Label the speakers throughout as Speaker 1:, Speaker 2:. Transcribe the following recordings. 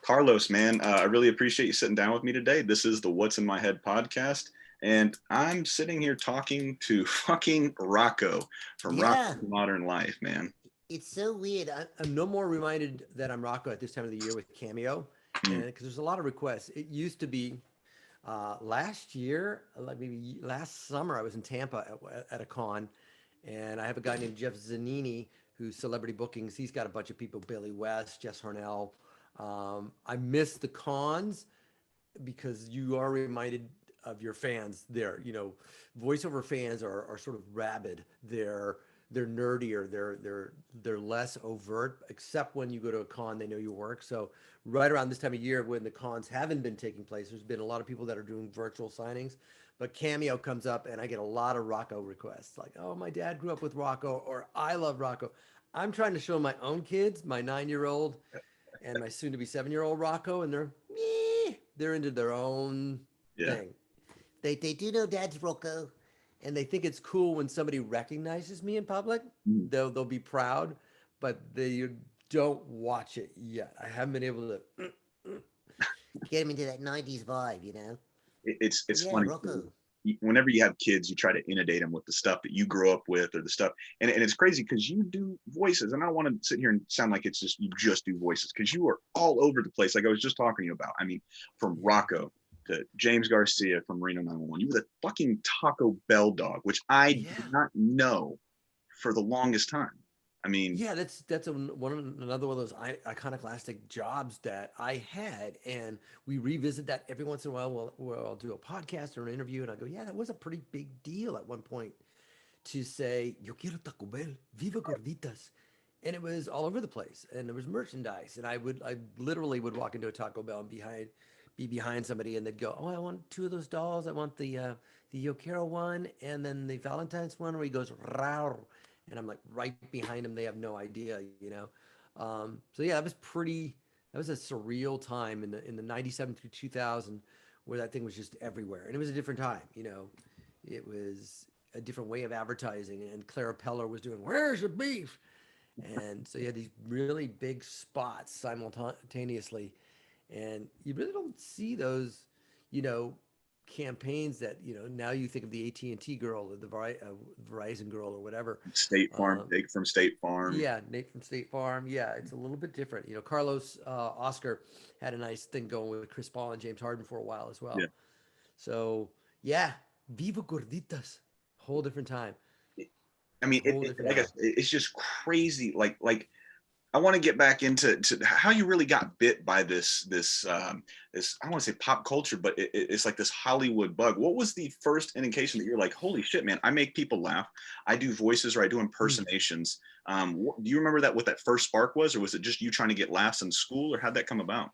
Speaker 1: Carlos, man, I really appreciate you sitting down with me today. This is the What's in My Head podcast, and I'm sitting here talking to fucking Rocco from
Speaker 2: Yeah,
Speaker 1: Rocko's Modern Life, man.
Speaker 2: it's so weird. I'm no more reminded that I'm Rocco at this time of the year with Cameo,
Speaker 1: Mm,
Speaker 2: and because there's a lot of requests. It used to be last year, like maybe last summer, I was in Tampa at a con, and I have a guy named Jeff Zanini who's celebrity bookings. He's got a bunch of people: Billy West, Jess Harnell. I miss the cons because you are reminded of your fans there. Voiceover fans are sort of rabid. They're nerdier. They're less overt, except when you go to a con, they know your work. So right around this time of year, when the cons haven't been taking place, there's been a lot of people that are doing virtual signings. But Cameo comes up, and I get a lot of Rocco requests, like, "Oh, my dad grew up with Rocco," or "I love Rocco." I'm trying to show my own kids, my 9-year-old and my soon-to-be 7-year-old Rocco, and they're into their own
Speaker 1: yeah.
Speaker 2: thing. They do know Dad's Rocco, and they think it's cool when somebody recognizes me in public.
Speaker 1: Mm.
Speaker 2: They'll be proud, but they don't watch it yet. I haven't been able to get them into that '90s vibe, you know.
Speaker 1: It's
Speaker 2: But yeah,
Speaker 1: funny.
Speaker 2: Rocco.
Speaker 1: Whenever you have kids, you try to inundate them with the stuff that you grew up with or the stuff. And it's crazy because you do voices. And I don't want to sit here and sound like it's just you just do voices because you are all over the place. Like I was just talking to you about. I mean, from
Speaker 2: Yeah,
Speaker 1: Rocco to James Garcia from Reno 911. You were the fucking Taco Bell dog, which I
Speaker 2: yeah.
Speaker 1: did not know for the longest time. I mean,
Speaker 2: Yeah, that's another one of those iconoclastic jobs that I had, and we revisit that every once in a while. We'll I'll do a podcast or an interview, and I go, "Yeah, that was a pretty big deal at one point to say Yo quiero Taco Bell, viva gorditas," and it was all over the place, and there was merchandise, and I literally would walk into a Taco Bell and be behind somebody, and they'd go, "Oh, I want two of those dolls. I want the Yo quiero one, and then the Valentine's one where he goes rawr," and I'm like right behind him. They have no idea, you know. So yeah, that was pretty. That was a surreal time in the '97 through 2000, where that thing was just everywhere, and it was a different time. It was a different way of advertising, and Clara Peller was doing "Where's the beef?" And so you had these really big spots simultaneously, and you really don't see those, you know, campaigns that now you think of the AT&T girl or the Verizon girl or whatever.
Speaker 1: State Farm,
Speaker 2: Um,
Speaker 1: Jake from State Farm.
Speaker 2: yeah, Nate from State Farm. Yeah, it's a little bit different. Carlos Oscar had a nice thing going with Chris Paul and James Harden for a while as well.
Speaker 1: Yeah.
Speaker 2: So yeah, Viva Gorditas, whole different time,
Speaker 1: I mean,
Speaker 2: whole different
Speaker 1: like I
Speaker 2: era.
Speaker 1: said, it's just crazy. Like I want to get back into how you really got bit by this I don't want to say pop culture, but it's like this Hollywood bug. What was the first indication that you're like, holy shit, man, I make people laugh. I do voices or I do
Speaker 2: Hmm.
Speaker 1: impersonations. Do you remember that what that first spark was, or was it just you trying to get laughs in school, or how'd that come about?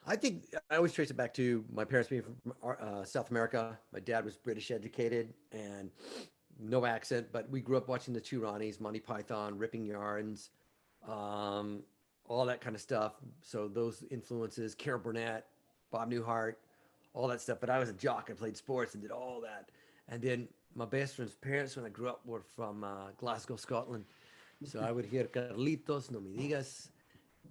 Speaker 2: I think I always trace it back to my parents being from South America. My dad was British educated and no accent, but we grew up watching the Two Ronnies, Monty Python, Ripping Yarns, um, all that kind of stuff. So those influences, Carol Burnett, Bob Newhart, all that stuff. But I was a jock. I played sports and did all that. And then my best friend's parents, when I grew up, were from Glasgow, Scotland. So I would hear Carlitos, no me digas,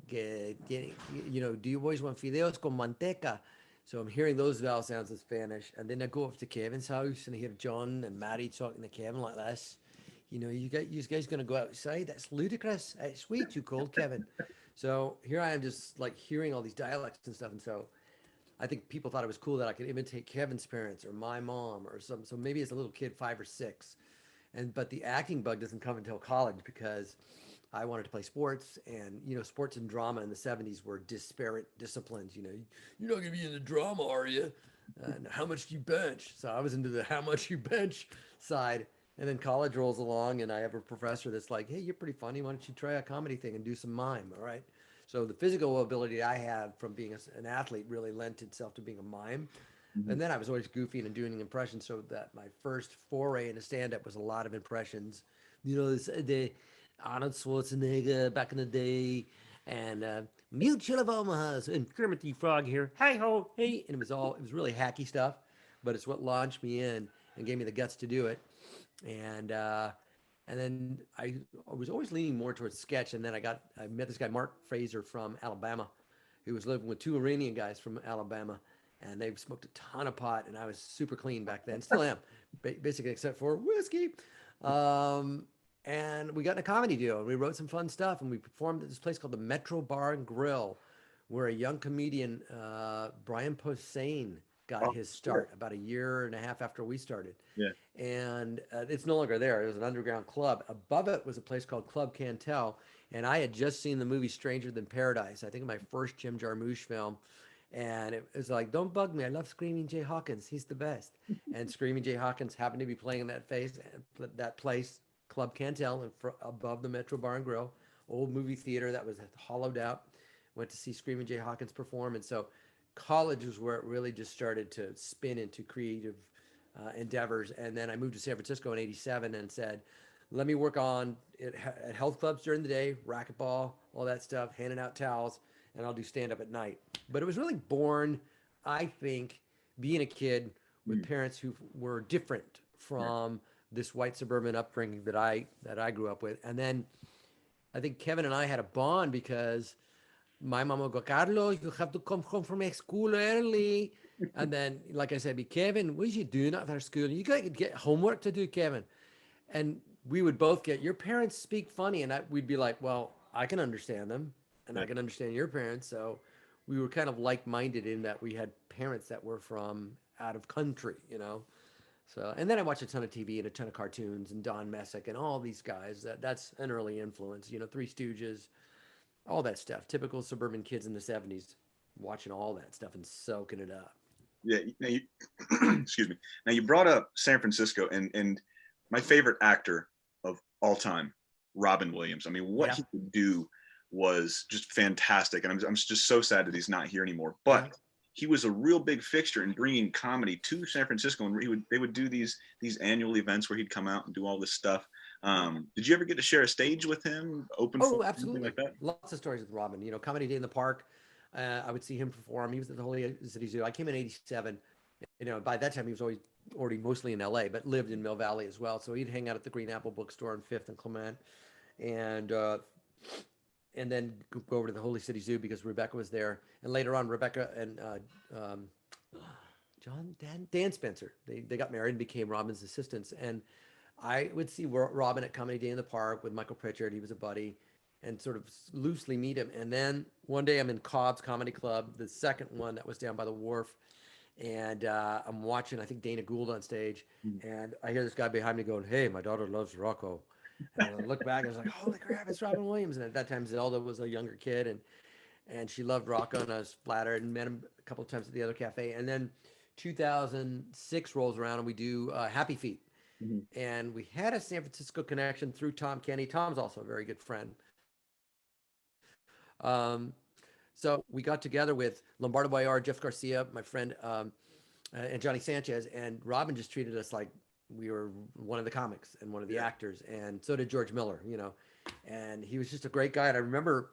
Speaker 2: do you boys want fideos con manteca? So I'm hearing those vowel sounds in Spanish. And then I go up to Kevin's house and I hear John and Mary talking to Kevin like this. You guys going to go outside? That's ludicrous. It's way too cold, Kevin. So here I am just like hearing all these dialects and stuff. And so I think people thought it was cool that I could imitate Kevin's parents or my mom or some. So maybe as a little kid, 5 or 6, but the acting bug doesn't come until college because I wanted to play sports, and sports and drama in the '70s were disparate disciplines. You're not gonna be into drama, are you? How much do you bench? So I was into the how much you bench side. And then college rolls along, and I have a professor that's like, "Hey, you're pretty funny. Why don't you try a comedy thing and do some mime?" All right. So the physical ability I have from being an athlete really lent itself to being a mime.
Speaker 1: Mhm.
Speaker 2: And then I was always goofy and doing impressions, so that my first foray into stand-up was a lot of impressions. The Arnold Schwarzenegger back in the day, and Mutual of Omaha's, and Kermit the Frog here. Hi ho, hey, and it was really hacky stuff, but it's what launched me in and gave me the guts to do it. And then I was always leaning more towards sketch, and then I met this guy Mark Fraser from Alabama, who was living with two Iranian guys from Alabama, and they smoked a ton of pot, and I was super clean back then, still am, basically except for whiskey. Um, and we got in a comedy deal, and we wrote some fun stuff, and we performed at this place called the Metro Bar and Grill, where a young comedian, Brian Posehn, got
Speaker 1: Oh,
Speaker 2: his
Speaker 1: sure.
Speaker 2: start about a year and a half after we started.
Speaker 1: Yeah.
Speaker 2: And it's no longer there. It was an underground club. Above it was a place called Club Cantel. And I had just seen the movie Stranger Than Paradise, I think my first Jim Jarmusch film. And it was like, don't bug me. I love Screaming Jay Hawkins. He's the best. And Screaming Jay Hawkins happened to be playing in that place, Club Cantel, above the Metro Bar and Grill, old movie theater that was hollowed out. Went to see Screaming Jay Hawkins perform. And so college was where it really just started to spin into creative endeavors. And then I moved to San Francisco in '87 and said, let me work on it at health clubs during the day, racquetball, all that stuff, handing out towels, and I'll do stand up at night. But it was really born, I think, being a kid with parents who were different
Speaker 1: Yeah.
Speaker 2: from this white suburban upbringing that I grew up with. And then I think Kevin and I had a bond because my mom would go, Carlos, you have to come home from school early. And then, like I said, be Kevin, what are you doing after school? You got to get homework to do, Kevin. And we would both get, your parents speak funny. And we'd be like, well, I can understand them and
Speaker 1: Yeah.
Speaker 2: I can understand your parents. So we were kind of like-minded in that we had parents that were from out of country, you know? So, and then I watched a ton of TV and a ton of cartoons and Don Messick and all these guys. That's an early influence, you know, Three Stooges, all that stuff. Typical suburban kids in the '70s, watching all that stuff and soaking it up.
Speaker 1: Yeah. Now you, excuse me. Now you brought up San Francisco and my favorite actor of all time, Robin Williams. I mean, what
Speaker 2: Yeah,
Speaker 1: he could do was just fantastic. And I'm just so sad that he's not here anymore. But
Speaker 2: yeah.
Speaker 1: he was a real big fixture in bringing comedy to San Francisco. And they would do these annual events where he'd come out and do all this stuff. Did you ever get to share a stage with him, open for
Speaker 2: Oh,
Speaker 1: anything
Speaker 2: absolutely.
Speaker 1: like that?
Speaker 2: Lots of stories with Robin. You know, Comedy Day in the Park. I would see him perform. He was at the Holy City Zoo. I came in '87. You know, by that time he was already mostly in LA, but lived in Mill Valley as well. So he'd hang out at the Green Apple Bookstore on Fifth and Clement, and then go over to the Holy City Zoo because Rebecca was there. And later on, Rebecca and um, Dan Spencer, they got married and became Robin's assistants. And I would see Robin at Comedy Day in the Park with Michael Pritchard. He was a buddy, and sort of loosely meet him. And then one day I'm in Cobb's Comedy Club, the second one that was down by the wharf, and I'm watching, I think, Dana Gould on stage, and I hear this guy behind me going, "Hey, my daughter loves Rocko." And I look back and I was like, "Holy crap, it's Robin Williams!" And at that time, Zelda was a younger kid, and she loved Rocko, and I was flattered and met him a couple of times at the other cafe. And then 2006 rolls around, and we do Happy Feet,
Speaker 1: Mm-hmm.
Speaker 2: and we had a San Francisco connection through Tom Kenny. Tom's also a very good friend. So we got together with Lombardo Bayard, Jeff Garcia, my friend, and Johnny Sanchez, and Robin just treated us like we were one of the comics and one of the
Speaker 1: Yeah.
Speaker 2: actors, and so did George Miller, you know, and he was just a great guy. And I remember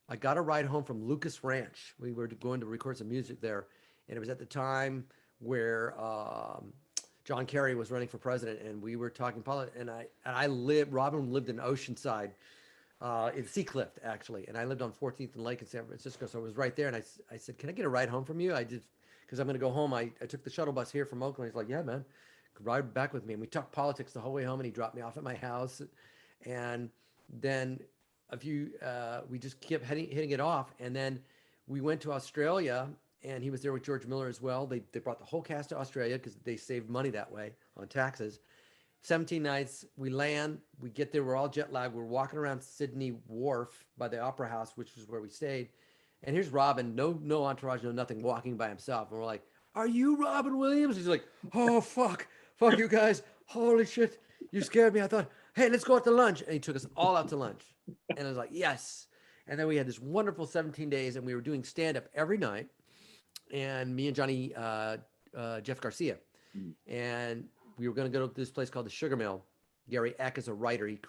Speaker 2: I got a ride home from Lucas Ranch. We were going to record some music there, and it was at the time where John Kerry was running for president, and we were talking politics. Robin lived in Oceanside, in Seacliff, actually, and I lived on 14th and Lake in San Francisco, so I was right there. And I said, "Can I get a ride home from you?" I did, because I'm going to go home. I took the shuttle bus here from Oakland. He's like, "Yeah, man, ride back with me." And we talked politics the whole way home, and he dropped me off at my house. And then we just kept hitting it off. And then we went to Australia, and he was there with George Miller as well. They brought the whole cast to Australia because they saved money that way on taxes. 17 nights, we land, we get there, we're all jet lagged. We're walking around Sydney Wharf by the Opera House, which was where we stayed. And here's Robin, no entourage, no nothing, walking by himself. And we're like, "Are you Robin Williams?" He's like, "Oh, fuck you guys. Holy shit, you scared me. I thought, hey, let's go out to lunch." And he took us all out to lunch. And I was like, yes. And then we had this wonderful 17 days, and we were doing stand-up every night. And me and Johnny, Jeff Garcia. And we were going to go to this place called the Sugar Mill. Gary Eck is a writer. He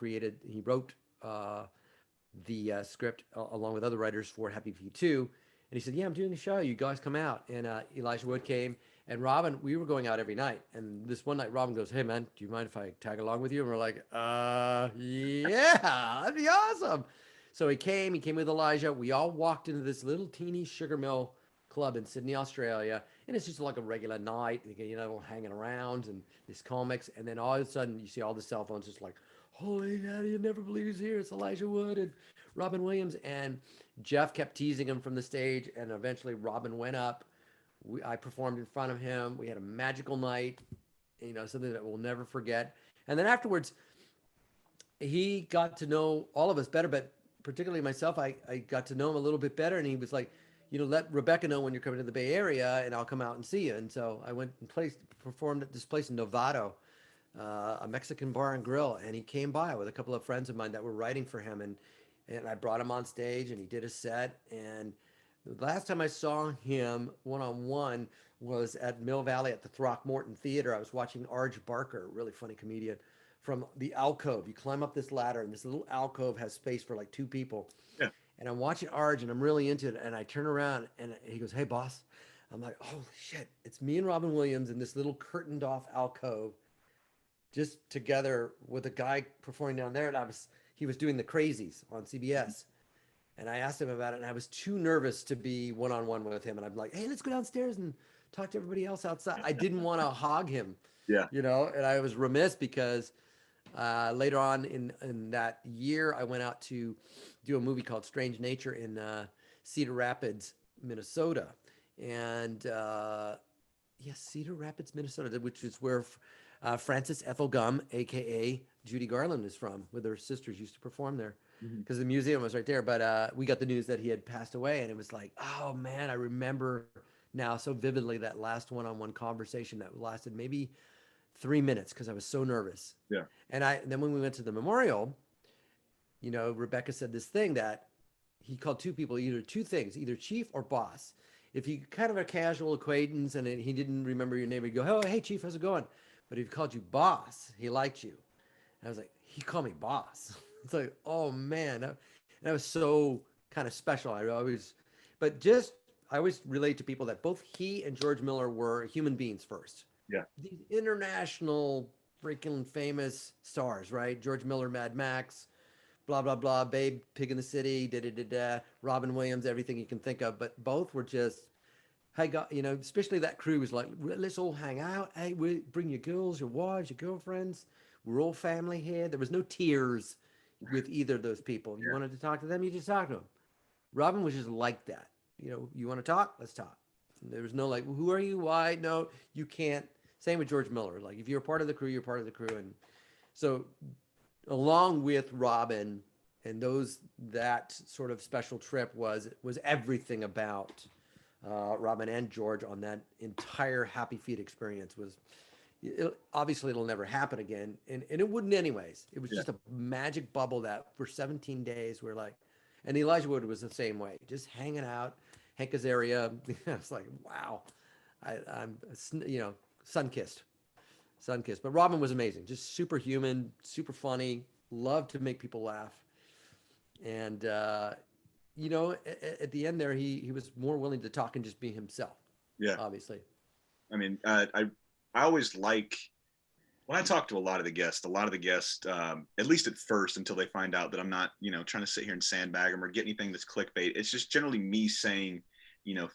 Speaker 2: wrote the script along with other writers for Happy Feet 2. And he said, "Yeah, I'm doing a show. You guys come out." And Elijah Wood came. And Robin, we were going out every night. And this one night, Robin goes, "Hey, man, do you mind if I tag along with you?" And we're like, yeah, that'd be awesome. So he came with Elijah. We all walked into this little teeny sugar mill club in Sydney, Australia. And it's just like a regular night, hanging around and these comics. And then all of a sudden you see all the cell phones just like, holy daddy, you never believe he's here. It's Elijah Wood and Robin Williams. And Jeff kept teasing him from the stage. And eventually Robin went up. I performed in front of him. We had a magical night, something that we'll never forget. And then afterwards, he got to know all of us better, but particularly myself, I got to know him a little bit better. And he was like, let Rebecca know when you're coming to the Bay Area and I'll come out and see you. And so I went and performed at this place in Novato, a Mexican bar and grill. And he came by with a couple of friends of mine that were writing for him. And I brought him on stage and he did a set. And the last time I saw him one-on-one was at Mill Valley at the Throckmorton Theater. I was watching Arj Barker, a really funny comedian, from the alcove. You climb up this ladder and this little alcove has space for like two people.
Speaker 1: Yeah.
Speaker 2: And I'm watching Arj and I'm really into it. And I turn around and he goes, hey boss. I'm like, holy shit. It's me and Robin Williams in this little curtained off alcove, just together with a guy performing down there. And he was doing The Crazies on CBS. And I asked him about it and I was too nervous to be one-on-one with him. And I'm like, hey, let's go downstairs and talk to everybody else outside. I didn't want to hog him.
Speaker 1: Yeah.
Speaker 2: And I was remiss because later on in that year, I went out to do a movie called Strange Nature in Cedar Rapids, Minnesota. And yes, Cedar Rapids, Minnesota, which is where Frances Ethel Gum, a.k.a. Judy Garland, is from, with her sisters used to perform there because the museum was right there. But we got the news that he had passed away, and it was like, oh, man, I remember now so vividly that last one-on-one conversation that lasted maybe 3 minutes because I was so nervous.
Speaker 1: Yeah.
Speaker 2: And then when we went to the memorial, Rebecca said this thing that he called two people, two things, either chief or boss. If you kind of a casual acquaintance and he didn't remember your name, he'd go, oh, hey, chief, how's it going? But if he called you boss, he liked you. And I was like, he called me boss. It's like, oh, man. And that was so kind of special. I always relate to people that both he and George Miller were human beings first.
Speaker 1: Yeah.
Speaker 2: These international freaking famous stars, right? George Miller, Mad Max, blah, blah, blah, Babe, Pig in the City, da-da-da-da, Robin Williams, everything you can think of. But both were just, hey, especially that crew was like, let's all hang out. Hey, bring your girls, your wives, your girlfriends. We're all family here. There was no tears with either of those people. You wanted to talk to them, you just talk to them. Robin was just like that. You want to talk? Let's talk. There was no like, who are you? Why? No, you can't. Same with George Miller. Like, if you're part of the crew, you're part of the crew. And so along with Robin and that sort of special trip was everything about Robin and George on that entire Happy Feet experience. Obviously it'll never happen again. And it wouldn't anyways. It was just a magic bubble that for 17 days we're like, and Elijah Wood was the same way, just hanging out, Hank Azaria. It's like, wow, I'm sun-kissed. But Robin was amazing, just super human, super funny, loved to make people laugh. And, at the end there, he was more willing to talk and just be himself.
Speaker 1: Yeah.
Speaker 2: Obviously.
Speaker 1: I mean, I always like, when I talk to a lot of the guests, at least at first, until they find out that I'm not, trying to sit here and sandbag them or get anything that's clickbait. It's just generally me saying,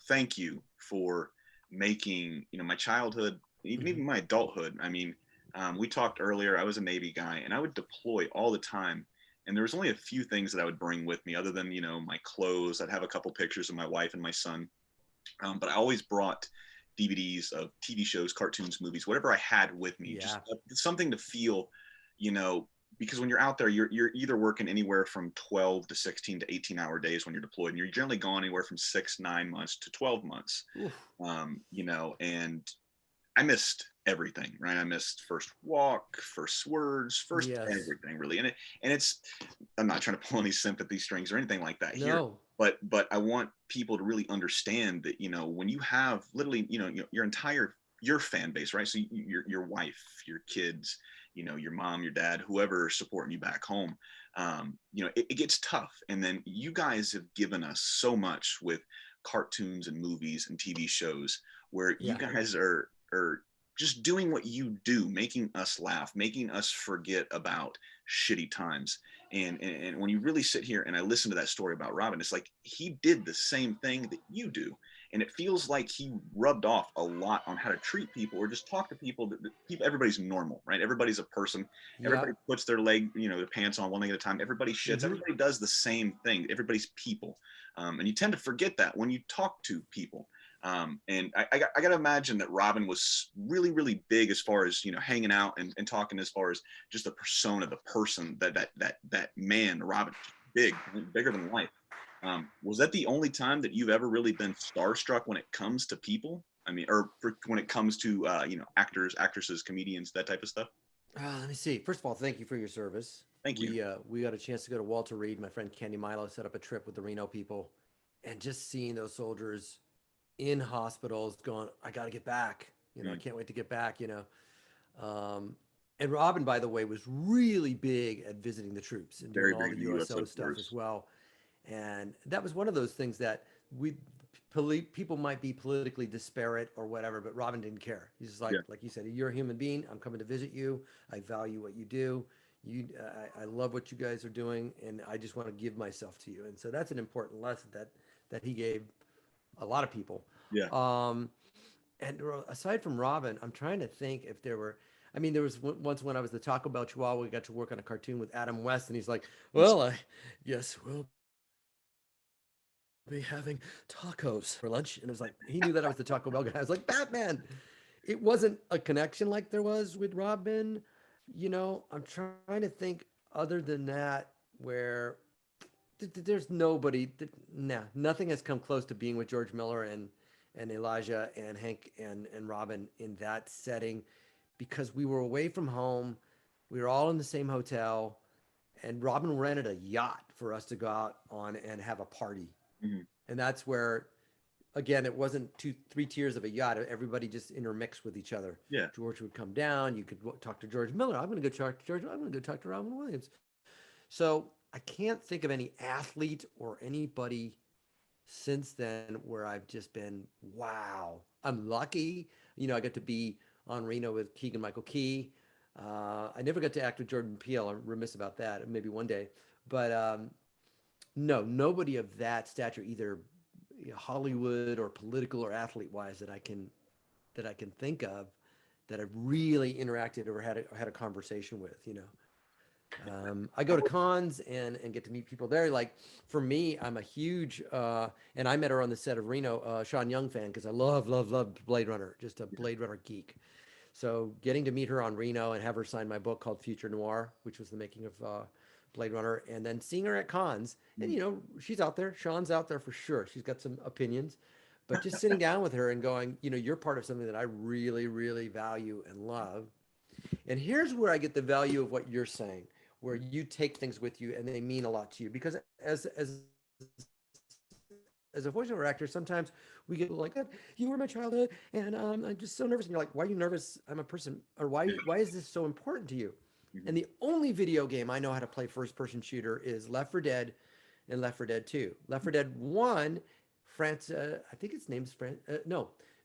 Speaker 1: thank you for making, my childhood, even my adulthood. I mean, we talked earlier, I was a Navy guy and I would deploy all the time. And there was only a few things that I would bring with me other than, my clothes. I'd have a couple pictures of my wife and my son. But I always brought DVDs of TV shows, cartoons, movies, whatever I had with me, just something to feel, because when you're out there, you're either working anywhere from 12 to 16 to 18-hour days when you're deployed, and you're generally gone anywhere from 9 months to 12 months. And I missed everything, right? I missed first walk, first words, first everything really. And it's, I'm not trying to pull any sympathy strings or anything like that here, but I want people to really understand that, when you have literally, your fan base, right? So your wife, your kids, your mom, your dad, whoever is supporting you back home, it gets tough. And then you guys have given us so much with cartoons and movies and TV shows where you guys are just doing what you do, making us laugh, making us forget about shitty times. And when you really sit here and I listen to that story about Robin, it's like he did the same thing that you do. And it feels like he rubbed off a lot on how to treat people or just talk to people. People, everybody's normal, right? Everybody's a person.
Speaker 2: Yeah.
Speaker 1: Everybody puts their their pants on one leg at a time. Everybody shits.
Speaker 2: Mm-hmm.
Speaker 1: Everybody does the same thing. Everybody's people. And you tend to forget that when you talk to people. And I got to imagine that Robin was really, really big as far as, hanging out and talking as far as just the persona, the person, that man, Robin, bigger than life. Was that the only time that you've ever really been starstruck when it comes to people? I mean, when it comes to, actors, actresses, comedians, that type of stuff?
Speaker 2: Let me see. First of all, thank you for your service.
Speaker 1: Thank you.
Speaker 2: We got a chance to go to Walter Reed. My friend Candy Milo set up a trip with the Reno people, and just seeing those soldiers in hospitals going, I got to get back. I can't wait to get back. And Robin, by the way, was really big at visiting the troops and doing
Speaker 1: Very
Speaker 2: all
Speaker 1: big
Speaker 2: the
Speaker 1: in the
Speaker 2: USO
Speaker 1: USO
Speaker 2: stuff
Speaker 1: tours.
Speaker 2: as well. And that was one of those things that people might be politically disparate or whatever, but Robin didn't care. He's just
Speaker 1: Yeah.
Speaker 2: like you said, you're a human being. I'm coming to visit you. I value what you do. I love what you guys are doing, and I just want to give myself to you. And so that's an important lesson that he gave a lot of people.
Speaker 1: Yeah.
Speaker 2: And aside from Robin, I'm trying to think if there were. I mean, there was once when I was the Taco Bell Chihuahua, we got to work on a cartoon with Adam West, and he's like, "Well, I guess we'll be having tacos for lunch." And it was like he knew that I was the Taco Bell guy. I was like, Batman. It wasn't a connection like there was with Robin. I'm trying to think other than that where there's nobody. Nah, nothing has come close to being with George Miller and Elijah and Hank and Robin in that setting, because we were away from home. We were all in the same hotel, and Robin rented a yacht for us to go out on and have a party.
Speaker 1: Hmm.
Speaker 2: And that's where, again, it wasn't three tiers of a yacht. Everybody just intermixed with each other.
Speaker 1: Yeah.
Speaker 2: George would come down. You could talk to George Miller. I'm going to go talk to George. I'm going to go talk to Robin Williams. So I can't think of any athlete or anybody since then where I've just been, wow. I'm lucky. I got to be on Reno with Keegan Michael Key. I never got to act with Jordan Peele. I'm remiss about that. Maybe one day. But no, nobody of that stature, either Hollywood or political or athlete wise, that I can think of that I've really interacted or had a conversation with. I go to cons and get to meet people there. Like for me, I'm a huge and I met her on the set of Reno, Sean Young fan, because I love Blade Runner, just a Blade Runner geek. So getting to meet her on Reno and have her sign my book called Future Noir, which was the making of Blade Runner, and then seeing her at cons, and she's out there. Sean's out there for sure. She's got some opinions, but just sitting down with her and going, you're part of something that I really, really value and love. And here's where I get the value of what you're saying, where you take things with you and they mean a lot to you. Because as a voiceover actor, sometimes we get like, you were my childhood, and I'm just so nervous. And you're like, why are you nervous? I'm a person. Or why is this so important to you?
Speaker 1: Mm-hmm.
Speaker 2: And the only video game I know how to play first-person shooter is Left 4 Dead and Left 4 Dead 2. Left 4 Dead 1, I think his name's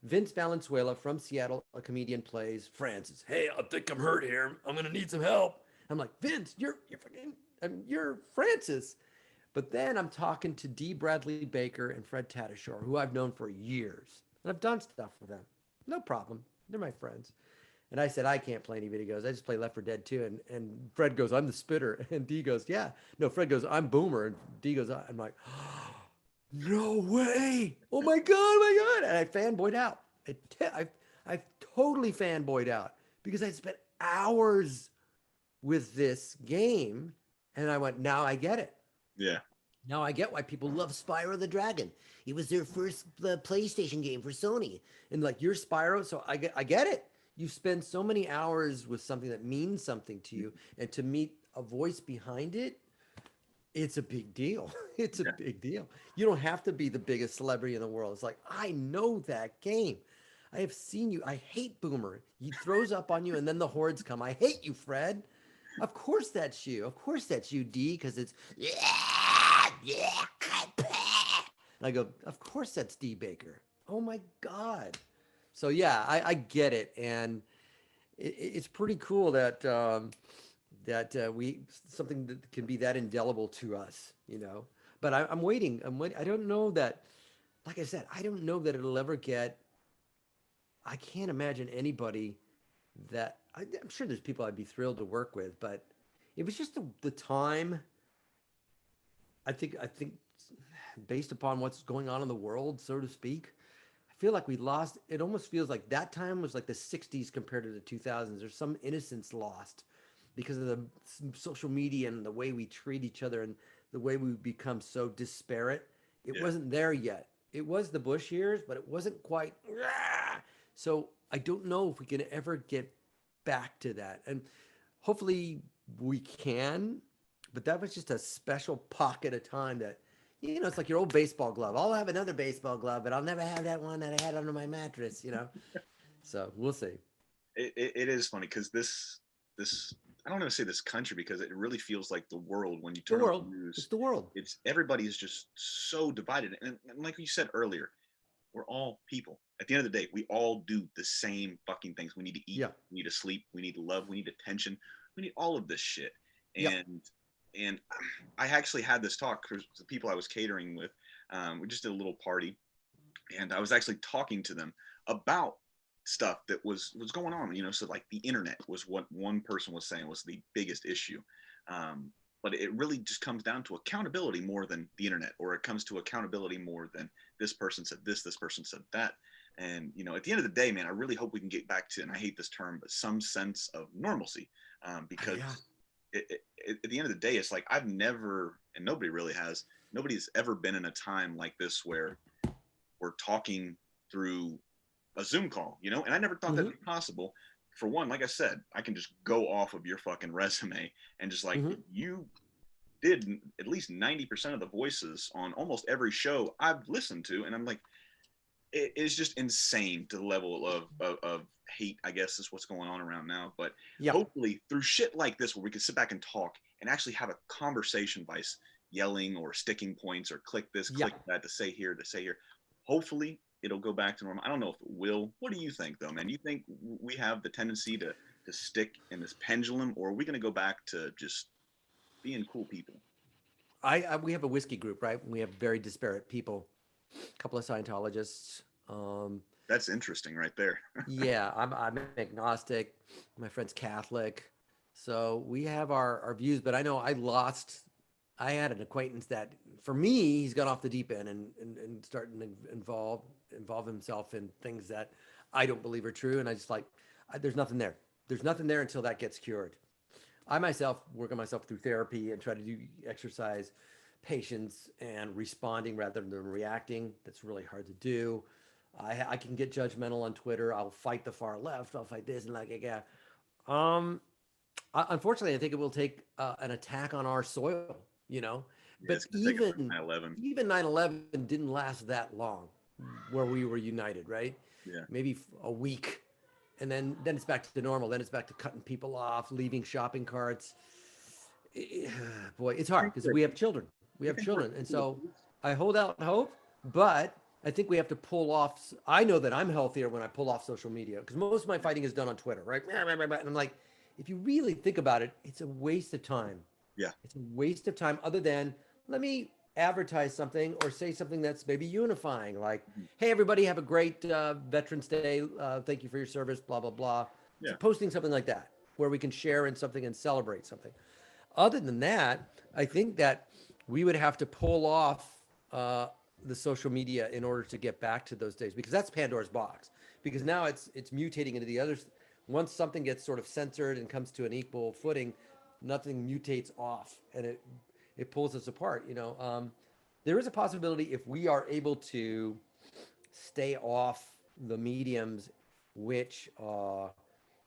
Speaker 2: Vince Valenzuela from Seattle, a comedian, plays Francis. Hey, I think I'm hurt here. I'm gonna need some help. I'm like, Vince, you're Francis. But then I'm talking to D. Bradley Baker and Fred Tatasciore, who I've known for years. And I've done stuff with them. No problem. They're my friends. And I said, I can't play any video games. I just play Left 4 Dead 2. And Fred goes, I'm the spitter. And D goes, yeah. No, Fred goes, I'm Boomer. And D goes, I'm like, oh, no way. Oh my God, oh my God. And I fanboyed out. I totally fanboyed out because I spent hours with this game. And I went, now I get it.
Speaker 1: Yeah.
Speaker 2: Now I get why people love Spyro the Dragon. It was their first PlayStation game for Sony. And like, you're Spyro, so I get it. You spend so many hours with something that means something to you, and to meet a voice behind it, it's a big deal. It's a big deal. You don't have to be the biggest celebrity in the world. It's like, I know that game. I have seen you. I hate Boomer. He throws up on you, and then the hordes come. I hate you, Fred. Of course that's you. Of course that's you, D, because it's, yeah. And I go, of course that's D. Baker. Oh my God. So yeah, I get it, and it's pretty cool that we something that can be that indelible to us, you know. But I'm waiting. I'm waiting. I don't know that. Like I said, I don't know that it'll ever get. I can't imagine anybody that I'm sure there's people I'd be thrilled to work with, but it was just the time. I think based upon what's going on in the world, so to speak, I feel like we lost. It almost feels like that time was like the '60s compared to the 2000s. There's some innocence lost because of the social media and the way we treat each other and the way we become so disparate. It
Speaker 1: Yeah.
Speaker 2: wasn't there yet. It was the Bush years, but it wasn't quite. So I don't know if we can ever get back to that. And hopefully we can, but that was just a special pocket of time that, you know, it's like your old baseball glove. I'll have another baseball glove, but I'll never have that one that I had under my mattress, you know? So we'll see.
Speaker 1: It is funny because this I don't want to say this country because it really feels like the world when you
Speaker 2: The
Speaker 1: turn on
Speaker 2: world.
Speaker 1: the
Speaker 2: It's
Speaker 1: news.
Speaker 2: the world.
Speaker 1: It's everybody is just so divided, and like you said earlier, we're all people. At the end of the day, we all do the same fucking things. We need to eat,
Speaker 2: Yeah.
Speaker 1: we need to sleep, we need love, we need attention, we need all of this shit.
Speaker 2: Yep.
Speaker 1: And I actually had this talk because the people I was catering with, we just did a little party, and I was actually talking to them about stuff that was going on. You know, so like the internet was what one person was saying was the biggest issue. But it really just comes down to accountability more than the internet, or it comes to accountability more than this person said this person said that. And you know, at the end of the day, man, I really hope we can get back to, and I hate this term, but some sense of normalcy, because
Speaker 2: Yeah.
Speaker 1: at the end of the day, it's like I've never, and nobody really has, nobody's ever been in a time like this where we're talking through a Zoom call, you know? And I never thought that'd
Speaker 2: Mm-hmm.
Speaker 1: be possible. For one, like I said, I can just go off of your fucking resume and just like,
Speaker 2: Mm-hmm.
Speaker 1: you did at least 90% of the voices on almost every show I've listened to. And I'm like, it's just insane to the level of hate, I guess, is what's going on around now. But
Speaker 2: Yeah.
Speaker 1: hopefully through shit like this, where we can sit back and talk and actually have a conversation by yelling or sticking points or click this,
Speaker 2: Yeah.
Speaker 1: click that, to say here, to say here, hopefully it'll go back to normal. I don't know if it will. What do you think though, man? You think we have the tendency to stick in this pendulum, or are we going to go back to just being cool people?
Speaker 2: I we have a whiskey group, right? We have very disparate people. A couple of Scientologists. Um,
Speaker 1: That's interesting right there.
Speaker 2: yeah, I'm agnostic. My friend's Catholic. So we have our views, but I know I had an acquaintance that for me, he's gone off the deep end and starting to involve himself in things that I don't believe are true. And I just like, there's nothing there. There's nothing there until that gets cured. I myself work on myself through therapy and try to do exercise, patience, and responding rather than reacting. That's really hard to do. I can get judgmental on Twitter. I'll fight the far left. I'll fight this and like, yeah. Um, Unfortunately, I think it will take an attack on our soil, you know.
Speaker 1: Yeah,
Speaker 2: But
Speaker 1: it's going to take it from
Speaker 2: even
Speaker 1: 9/11.
Speaker 2: even 9/11 didn't last that long, where we were united, right?
Speaker 1: Yeah.
Speaker 2: Maybe a week, and then it's back to normal. Then it's back to cutting people off, leaving shopping carts. Boy, it's hard because we have children. We
Speaker 1: You
Speaker 2: have
Speaker 1: think we're
Speaker 2: children, and
Speaker 1: people of
Speaker 2: so
Speaker 1: peace?
Speaker 2: I hold out hope, but I think we have to pull off. I know that I'm healthier when I pull off social media because most of my fighting is done on Twitter, right? And I'm like, if you really think about it, it's a waste of time.
Speaker 1: Yeah.
Speaker 2: It's a waste of time other than let me advertise something or say something that's maybe unifying, like,
Speaker 1: Mhm.
Speaker 2: hey, everybody, have a great Veterans Day. Thank you for your service, blah, blah, blah. So
Speaker 1: Yeah.
Speaker 2: posting something like that where we can share in something and celebrate something. Other than that, I think that we would have to pull off the social media in order to get back to those days because that's Pandora's box. Because now it's mutating into the others. Once something gets sort of censored and comes to an equal footing, nothing mutates off, and it pulls us apart. You know, there is a possibility if we are able to stay off the mediums, which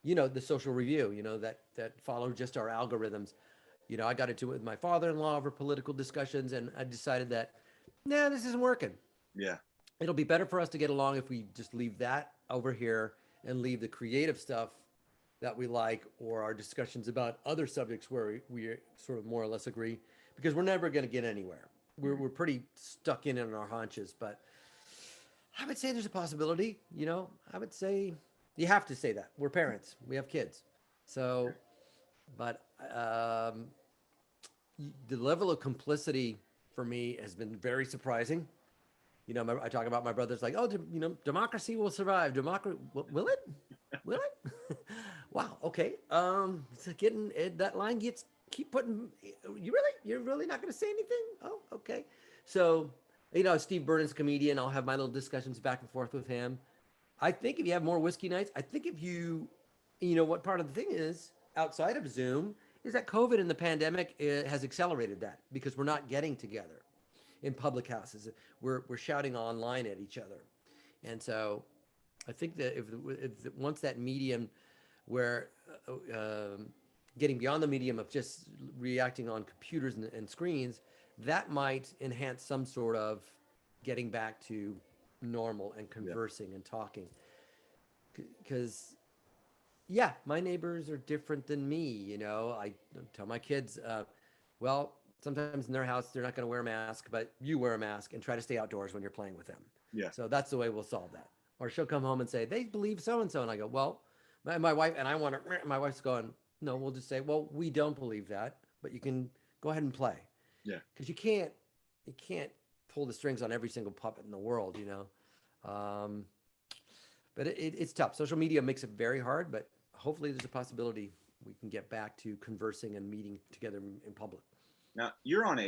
Speaker 2: you know, the social review, you know, that follow just our algorithms. You know, I got into it with my father-in-law over political discussions, and I decided that, nah, this isn't working.
Speaker 1: Yeah.
Speaker 2: It'll be better for us to get along if we just leave that over here and leave the creative stuff that we like or our discussions about other subjects where we sort of more or less agree, because we're never going to get anywhere. We're pretty stuck in our haunches, but I would say there's a possibility. I would say you have to say that. We're parents. We have kids. So, but the level of complicity for me has been very surprising. I talk about my brothers like, oh, democracy will survive. Democracy, will it? Will it? Wow. Okay. It's getting that line gets keep putting. You're really not going to say anything? Oh, okay. So, Steve Burnon's a comedian. I'll have my little discussions back and forth with him. I think if you have more whiskey nights, I think if what part of the thing is outside of Zoom is that COVID and the pandemic has accelerated that because we're not getting together in public houses. We're shouting online at each other, and so I think that if once that medium where getting beyond the medium of just reacting on computers and screens, that might enhance some sort of getting back to normal and conversing and talking. Because, yeah, my neighbors are different than me. I tell my kids, well, sometimes in their house, they're not going to wear a mask, but you wear a mask and try to stay outdoors when you're playing with them.
Speaker 1: Yeah.
Speaker 2: So that's the way we'll solve that. Or she'll come home and say, they believe so-and-so. And I go, well, my wife, and my wife's going, no, we'll just say, well, we don't believe that, but you can go ahead and play.
Speaker 1: Yeah.
Speaker 2: Because you can't pull the strings on every single puppet in the world, but it's tough. Social media makes it very hard, but hopefully there's a possibility we can get back to conversing and meeting together in public.
Speaker 1: Now you're on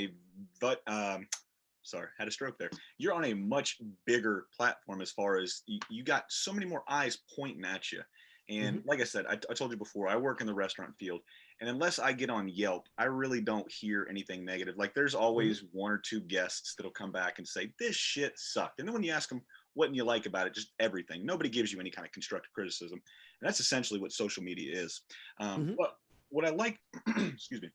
Speaker 1: sorry, had a stroke there. You're on a much bigger platform as far as you got so many more eyes pointing at you. And like I said, I told you before, I work in the restaurant field. And unless I get on Yelp, I really don't hear anything negative. Like there's always one or two guests that'll come back and say, this shit sucked. And then when you ask them, what you like about it, just everything. Nobody gives you any kind of constructive criticism. And that's essentially what social media is. But what I like, excuse me,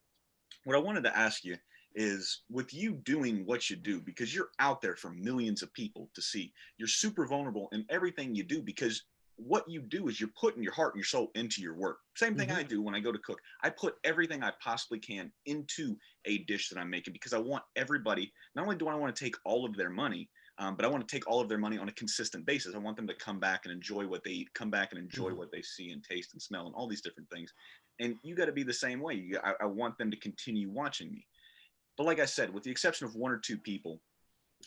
Speaker 1: what I wanted to ask you is with you doing what you do, because you're out there for millions of people to see, you're super vulnerable in everything you do because what you do is you're putting your heart and your soul into your work. Same thing I do when I go to cook. I put everything I possibly can into a dish that I'm making because I want everybody, not only do I want to take all of their money, but I want to take all of their money on a consistent basis. I want them to come back and enjoy what they eat, come back and enjoy what they see and taste and smell and all these different things. And you got to be the same way. I want them to continue watching me. But like I said, with the exception of one or two people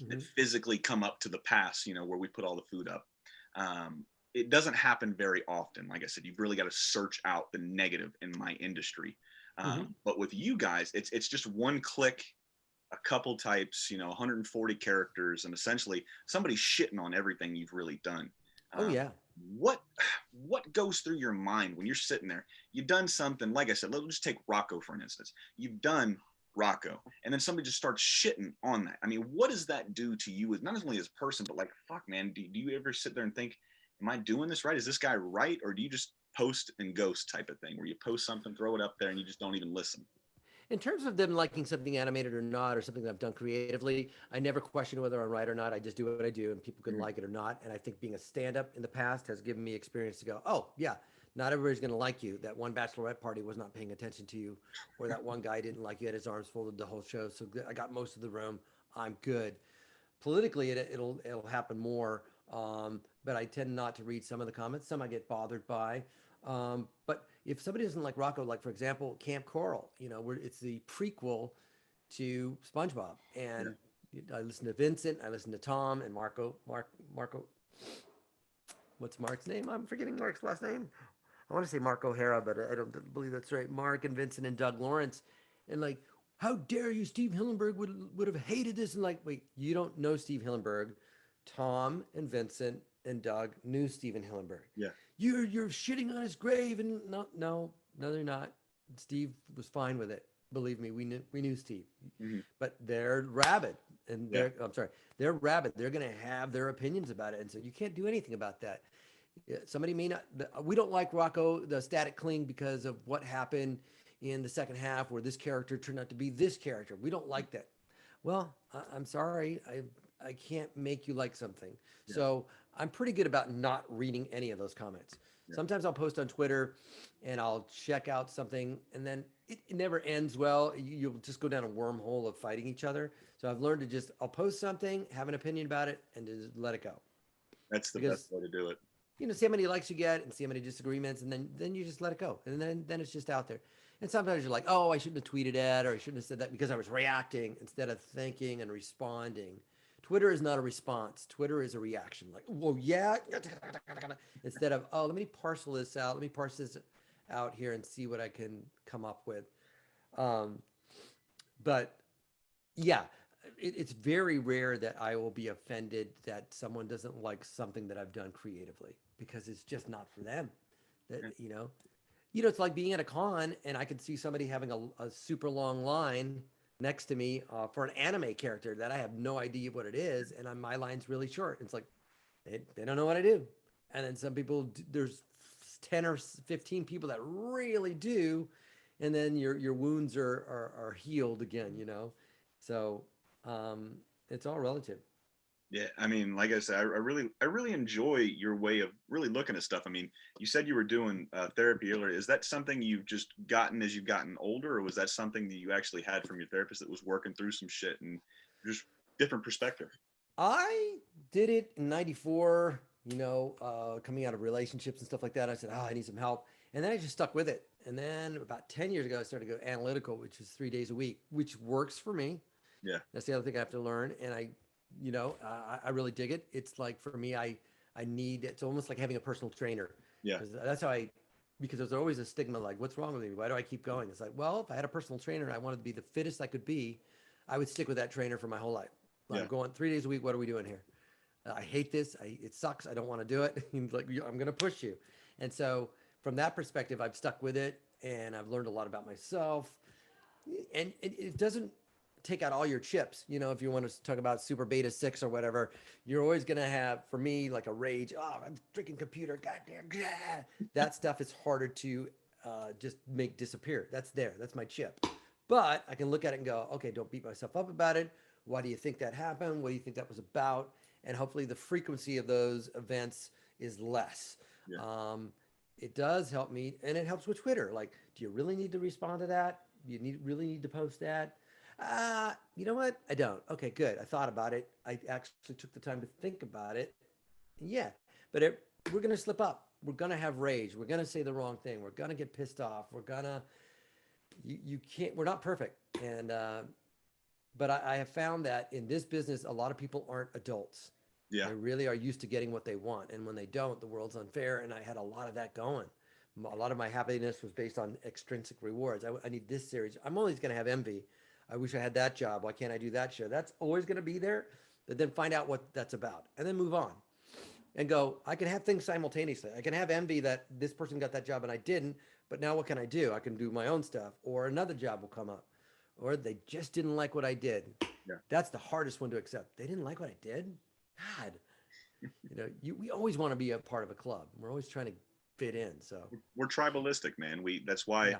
Speaker 1: that physically come up to the pass, where we put all the food up, it doesn't happen very often. Like I said, you've really got to search out the negative in my industry. But with you guys, it's just one click, a couple types, 140 characters, and essentially somebody's shitting on everything you've really done.
Speaker 2: Oh yeah.
Speaker 1: What goes through your mind when you're sitting there? You've done something, like I said, let's just take Rocko for an instance. You've done Rocko, and then somebody just starts shitting on that. I mean, what does that do to you as not only as a person, but like, fuck, man, do you ever sit there and think, am I doing this right? Is this guy right? Or do you just post and ghost type of thing where you post something, throw it up there, and you just don't even listen?
Speaker 2: In terms of them liking something animated or not, or something that I've done creatively, I never question whether I'm right or not. I just do what I do, and people can like it or not. And I think being a stand-up in the past has given me experience to go, oh, yeah, not everybody's going to like you. That one bachelorette party was not paying attention to you, or that one guy didn't like you, had his arms folded the whole show. So I got most of the room. I'm good. Politically, it'll happen more, but I tend not to read some of the comments. Some I get bothered by. But if somebody doesn't like Rocko, like for example, Camp Coral, where it's the prequel to SpongeBob, and I listen to Vincent, I listen to Tom and Marco. What's Mark's name? I'm forgetting Mark's last name. I want to say Mark O'Hara, but I don't believe that's right. Mark and Vincent and Doug Lawrence, and like, how dare you? Steve Hillenburg would have hated this. And like, wait, you don't know Steve Hillenburg. Tom and Vincent and Doug knew Steven Hillenburg.
Speaker 1: Yeah.
Speaker 2: You're shitting on his grave, and no, they're not. Steve was fine with it. Believe me, we knew Steve, but they're rabid, and they're rabid. They're gonna have their opinions about it, and so you can't do anything about that. Somebody may not. We don't like Rocko, the static cling, because of what happened in the second half, where this character turned out to be this character. We don't like that. Well, I'm sorry, I can't make you like something. Yeah. So I'm pretty good about not reading any of those comments. Yeah. Sometimes I'll post on Twitter and I'll check out something, and then it never ends well. You'll just go down a wormhole of fighting each other. So I've learned to I'll post something, have an opinion about it, and just let it go.
Speaker 1: That's the
Speaker 2: because
Speaker 1: best way to do it.
Speaker 2: see how many likes you get and see how many disagreements, and then you just let it go, and then it's just out there. And sometimes you're like, oh, I shouldn't have tweeted that, or I shouldn't have said that because I was reacting instead of thinking and responding. Twitter is not a response. Twitter is a reaction. Like, well, yeah, instead of, oh, let me parcel this out. Let me parse this out here and see what I can come up with. Um, but yeah, it's very rare that I will be offended that someone doesn't like something that I've done creatively, because it's just not for them. That it's like being at a con and I can see somebody having a super long line next to me for an anime character that I have no idea what it is, and my line's really short. It's like they don't know what I do, and then some people, there's 10 or 15 people that really do, and then your wounds are healed again. So it's all relative.
Speaker 1: Yeah, I mean, like I said, I really enjoy your way of really looking at stuff. I mean, you said you were doing therapy earlier. Is that something you've just gotten as you've gotten older, or was that something that you actually had from your therapist that was working through some shit and just different perspective?
Speaker 2: I did it in '94, coming out of relationships and stuff like that. I said, oh, I need some help. And then I just stuck with it. And then about 10 years ago, I started to go analytical, which is 3 days a week, which works for me.
Speaker 1: Yeah,
Speaker 2: That's the other thing I have to learn. And I really dig it. It's like, for me, I need, it's almost like having a personal trainer.
Speaker 1: yeah,
Speaker 2: That's how because there's always a stigma, like, what's wrong with me? Why do I keep going? It's like, well, if I had a personal trainer and I wanted to be the fittest I could be, I would stick with that trainer for my whole life.
Speaker 1: yeah,
Speaker 2: I'm going 3 days a week. What are we doing here? I hate this. It sucks. I don't want to do it. He's like, I'm going to push you. And so from that perspective, I've stuck with it, and I've learned a lot about myself. And it doesn't take out all your chips. If you want to talk about super beta 6 or whatever, you're always going to have, for me, like a rage. Oh, I'm freaking computer. Goddamn. Yeah. That stuff is harder to just make disappear. That's there. That's my chip. But I can look at it and go, okay, don't beat myself up about it. Why do you think that happened? What do you think that was about? And hopefully the frequency of those events is less.
Speaker 1: yeah.
Speaker 2: It does help me, and it helps with Twitter. Like, do you really need to respond to that? Do you really need to post that? You know what? I don't. Okay, good. I thought about it. I actually took the time to think about it. Yeah, but we're going to slip up. We're going to have rage. We're going to say the wrong thing. We're going to get pissed off. You can't, we're not perfect. And, but I have found that in this business, a lot of people aren't adults.
Speaker 1: Yeah.
Speaker 2: They really are used to getting what they want. And when they don't, the world's unfair. And I had a lot of that going. A lot of my happiness was based on extrinsic rewards. I need this series. I'm always going to have envy. I wish I had that job. Why can't I do that show? That's always going to be there. But then find out what that's about and then move on and go, I can have things simultaneously. I can have envy that this person got that job and I didn't. But now what can I do? I can do my own stuff, or another job will come up, or they just didn't like what I did.
Speaker 1: Yeah.
Speaker 2: That's the hardest one to accept. They didn't like what I did. God, we always want to be a part of a club. We're always trying to fit in. So
Speaker 1: we're tribalistic, man. That's why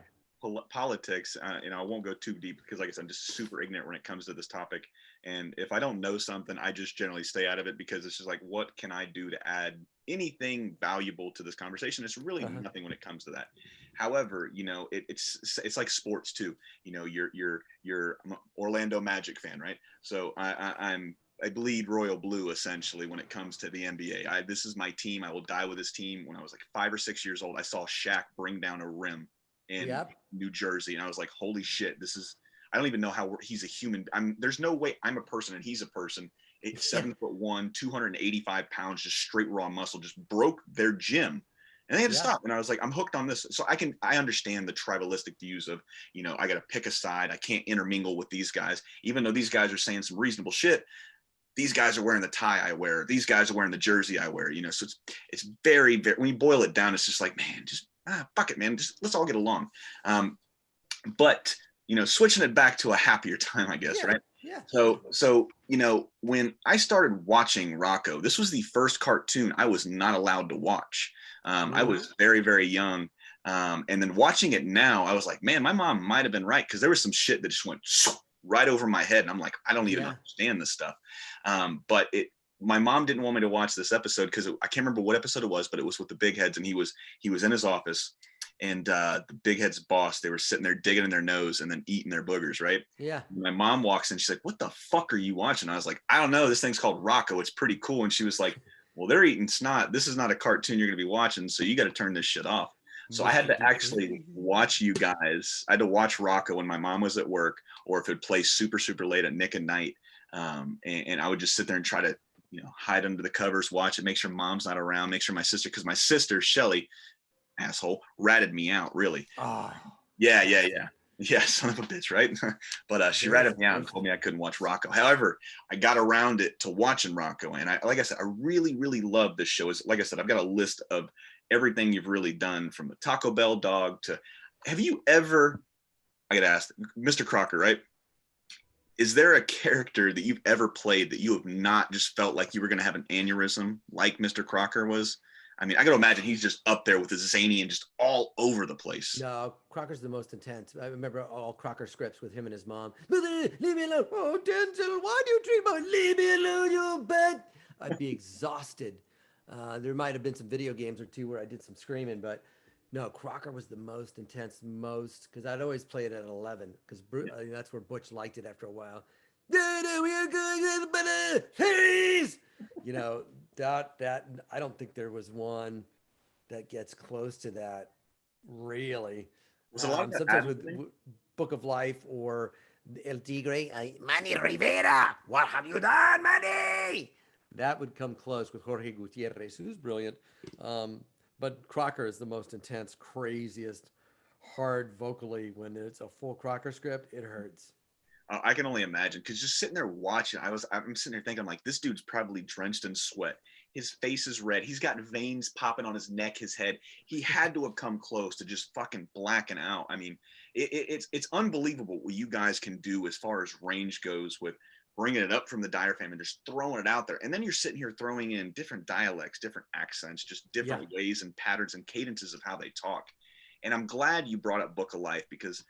Speaker 1: politics, I won't go too deep because, like I said, I'm just super ignorant when it comes to this topic. And if I don't know something, I just generally stay out of it, because it's just like, what can I do to add anything valuable to this conversation? It's really nothing when it comes to that. However, it's like sports too. You're an Orlando Magic fan, right? So I bleed royal blue essentially when it comes to the NBA. This is my team. I will die with this team. When I was like 5 or 6 years old, I saw Shaq bring down a rim in New Jersey, and I was like, holy shit, I don't even know how he's a human. There's no way I'm a person and he's a person. 7'1", 285 pounds, just straight raw muscle, just broke their gym. And they had to stop. And I was like, I'm hooked on this. So I understand the tribalistic views of, I got to pick a side. I can't intermingle with these guys, even though these guys are saying some reasonable shit. These guys are wearing the tie I wear. These guys are wearing the jersey I wear. So it's very, very, when you boil it down, it's just like, man, just fuck it, man. Just let's all get along. But switching it back to a happier time, I guess, right?
Speaker 2: Yeah.
Speaker 1: So when I started watching Rocko, this was the first cartoon I was not allowed to watch. I was very, very young. And then watching it now, I was like, man, my mom might have been right, because there was some shit that just went right over my head. And I'm like, I don't even understand this stuff. But my mom didn't want me to watch this episode because I can't remember what episode it was, but it was with the big heads, and he was in his office, and the big head's boss, they were sitting there digging in their nose and then eating their boogers, right?
Speaker 2: Yeah.
Speaker 1: My mom walks in, she's like, what the fuck are you watching? I was like, I don't know, this thing's called Rocko, it's pretty cool. And she was like, well, they're eating snot. This is not a cartoon you're going to be watching, so you got to turn this shit off. So I had
Speaker 2: Mr.
Speaker 1: to actually watch you guys. I had to watch Rocko when my mom was at work, or if it plays super, super late at Nick at Night. And I would just sit there and try to, hide under the covers, watch it, make sure mom's not around, make sure my sister, because my sister, Shelly, asshole, ratted me out, really.
Speaker 2: Oh,
Speaker 1: Yeah, yeah,
Speaker 2: nasty.
Speaker 1: yeah. Yeah, son of a bitch, right? But she
Speaker 2: Very
Speaker 1: ratted me out and told
Speaker 2: nasty.
Speaker 1: me I couldn't watch Rocko. However, I got around it to watching Rocko, and like I said, I really, really love this show. Like I said, I've got a list of everything you've really done, from the Taco Bell dog to. Have you ever? I get asked, Mr. Crocker, right? Is there a character that you've ever played that you have not just felt like you were going to have an aneurysm like Mr. Crocker was? I mean, I got to imagine he's just up there with his zany and just all over the place.
Speaker 2: No, Crocker's the most intense. I remember all Crocker scripts with him and his mom. Leave me alone. Oh, Denzel, why do you treat my leave me alone, you bet? I'd be exhausted. There might have been some video games or two where I did some screaming, but no, Crocker was the most intense, because I'd always play it at 11 because that's where Butch liked it after a while. We are going to the please. That I don't think there was one that gets close to that, really.
Speaker 1: Was a lot of that
Speaker 2: Sometimes with
Speaker 1: happening?
Speaker 2: Book of Life or El Tigre, Manny Rivera, what have you done, Manny? That would come close with Jorge Gutierrez, who's brilliant. But Crocker is the most intense, craziest, hard vocally. When it's a full Crocker script, it hurts.
Speaker 1: I can only imagine, because just sitting there watching, I'm sitting there thinking, I'm like, this dude's probably drenched in sweat. His face is red. He's got veins popping on his neck, his head. He had to have come close to just fucking blacking out. I mean, it's unbelievable what you guys can do as far as range goes with bringing it up from the diaphragm and just throwing it out there. And then you're sitting here throwing in different dialects, different accents, just
Speaker 2: Yeah.
Speaker 1: different ways and patterns and cadences of how they talk. And I'm glad you brought up Book of Life, because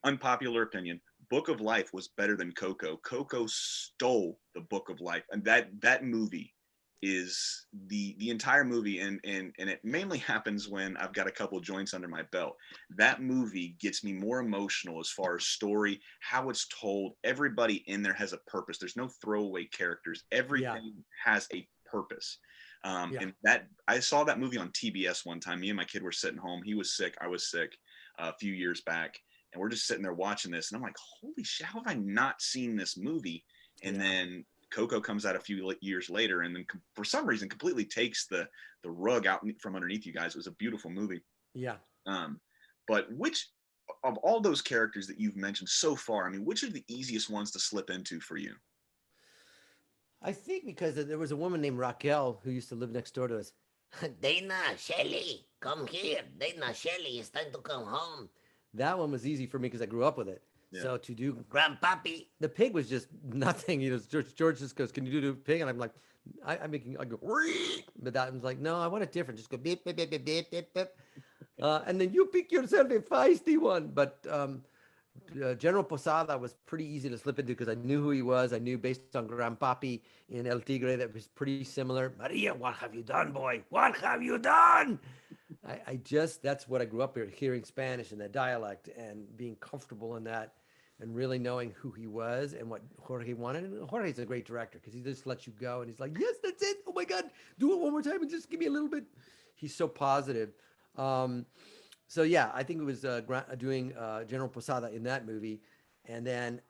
Speaker 1: unpopular opinion, Book of Life was better than Coco. Coco stole the Book of Life, and that movie is the entire movie, and it mainly happens when I've got a couple joints under my belt. That movie gets me more emotional as far as story, how it's told. Everybody in there has a purpose. There's no throwaway characters. Everything has a purpose. And that I saw that movie on TBS one time. Me and my kid were sitting home. He was sick. I was sick a few years back. And we're just sitting there watching this. And I'm like, holy shit, how have I not seen this movie? And then Coco comes out a few years later, and then for some reason completely takes the rug out from underneath you guys. It was a beautiful movie.
Speaker 2: Yeah.
Speaker 1: But which of all those characters that you've mentioned so far, I mean, which are the easiest ones to slip into for you?
Speaker 2: I think because there was a woman named Raquel who used to live next door to us. Dana, Shelly, come here. Dana, Shelly, it's time to come home. That one was easy for me because I grew up with it.
Speaker 1: Yeah.
Speaker 2: So to do Grandpappy, the pig was just nothing. George just goes, "Can you do the pig?" And I'm like, I go, "Wee!" But that was like, no, I want it different. Just go beep, beep, beep, beep, beep, beep, beep. And then you pick yourself a feisty one. But General Posada was pretty easy to slip into because I knew who he was. I knew based on Grandpapi in El Tigre that was pretty similar. Maria, what have you done, boy? What have you done? That's what I grew up here, hearing Spanish and that dialect and being comfortable in that and really knowing who he was and what Jorge wanted. And Jorge's a great director because he just lets you go and he's like, yes, that's it. Oh my God, do it one more time and just give me a little bit. He's so positive. So yeah, I think it was doing General Posada in that movie. And then,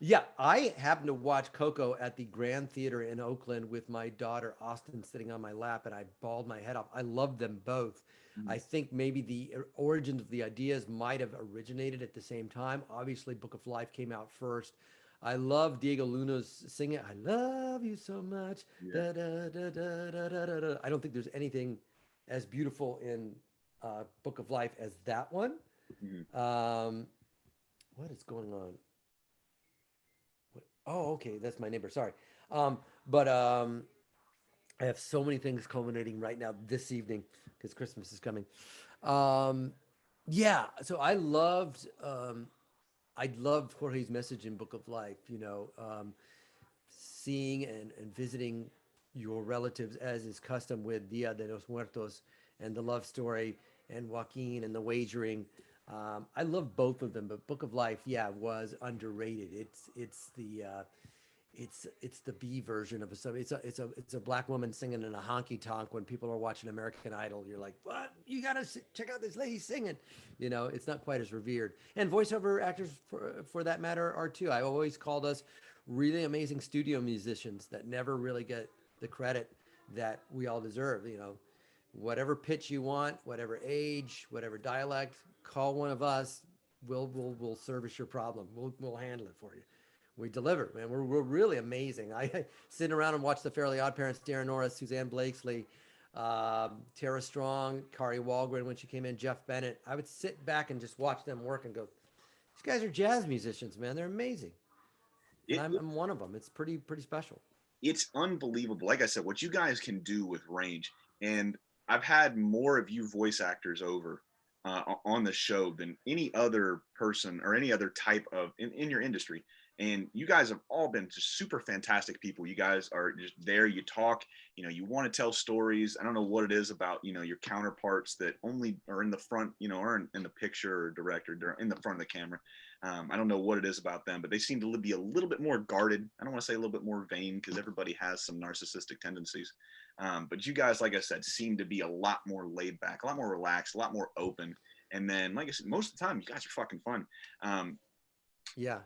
Speaker 2: yeah, I happened to watch Coco at the Grand Theater in Oakland with my daughter Austin sitting on my lap, and I bawled my head off. I love them both. I think maybe the origins of the ideas might have originated at the same time. Obviously, Book of Life came out first. I love Diego Luna's singing. I love you so much.
Speaker 1: Yeah.
Speaker 2: Da, da, da, da, da, da, da, da. I don't think there's anything as beautiful in Book of Life as that one. What is going on? Oh, okay, that's my neighbor. Sorry. But I have so many things culminating right now this evening because Christmas is coming. Yeah, so I loved Jorge's message in Book of Life, seeing and visiting your relatives as is custom with Dia de los Muertos and the love story and Joaquin and the wagering. I love both of them, but Book of Life, yeah, was underrated. it's the B version of a song. It's a black woman singing in a honky tonk when people are watching American Idol. You're like, what? You gotta check out this lady singing. You know, it's not quite as revered. And voiceover actors, for that matter, are too. I always called us really amazing studio musicians that never really get the credit that we all deserve. You know, whatever pitch you want, whatever age, whatever dialect, call one of us. We'll service your problem. We'll handle it for you. We deliver, man. We're really amazing. I sitting around and watch the Fairly OddParents, Darren Norris, Suzanne Blakesley, Tara Strong, Kari Walgren when she came in, Jeff Bennett. I would sit back and just watch them work and go, these guys are jazz musicians, man. They're amazing. And
Speaker 1: It,
Speaker 2: I'm one of them. It's pretty special.
Speaker 1: it's unbelievable. Like I said, what you guys can do with range. And I've had more of you voice actors over on the show than any other person or any other type of in your industry. And you guys have all been just super fantastic people. You guys are just there. You talk, you want to tell stories. I don't know what it is about, your counterparts that only are in the front, or in the picture or director, they're in the front of the camera. I don't know what it is about them, but they seem to be a little bit more guarded. I don't want to say a little bit more vain because everybody has some narcissistic tendencies. But you guys, like I said, seem to be a lot more laid back, a lot more relaxed, a lot more open. And then, like I said, most of the time, you guys are fucking fun.
Speaker 2: Yeah.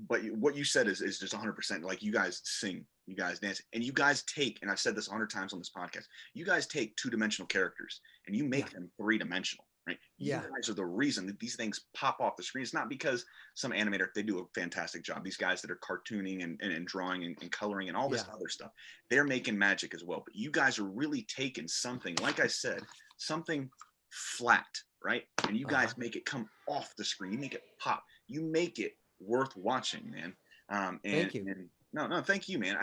Speaker 1: But what you said is just 100%. Like, you guys sing, you guys dance, and you guys take, and I've said this 100 times on this podcast, you guys take two-dimensional characters and you make them three-dimensional, right?
Speaker 2: Yeah.
Speaker 1: You guys are the reason that these things pop off the screen. It's not because some animator, they do a fantastic job. These guys that are cartooning and drawing and coloring and all this other stuff, they're making magic as well. But you guys are really taking something, like I said, something flat, right? And you guys make it come off the screen. You make it pop. You make it worth watching, man.
Speaker 2: Thank you.
Speaker 1: And no, thank you, man.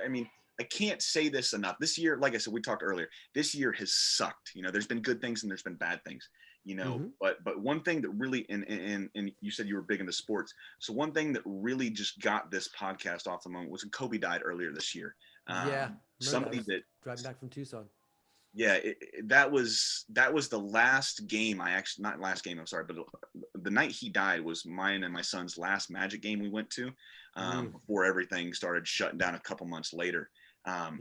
Speaker 1: I mean, I can't say this enough. This year, like I said, we talked earlier, this year has sucked. There's been good things and there's been bad things, but one thing that really, and you said you were big into sports. So one thing that really just got this podcast off the moment was when Kobe died earlier this year. Somebody that
Speaker 2: driving back from Tucson.
Speaker 1: Yeah, that was the last game. Not last game, I'm sorry, but the night he died was mine and my son's last Magic game we went to before everything started shutting down a couple months later. And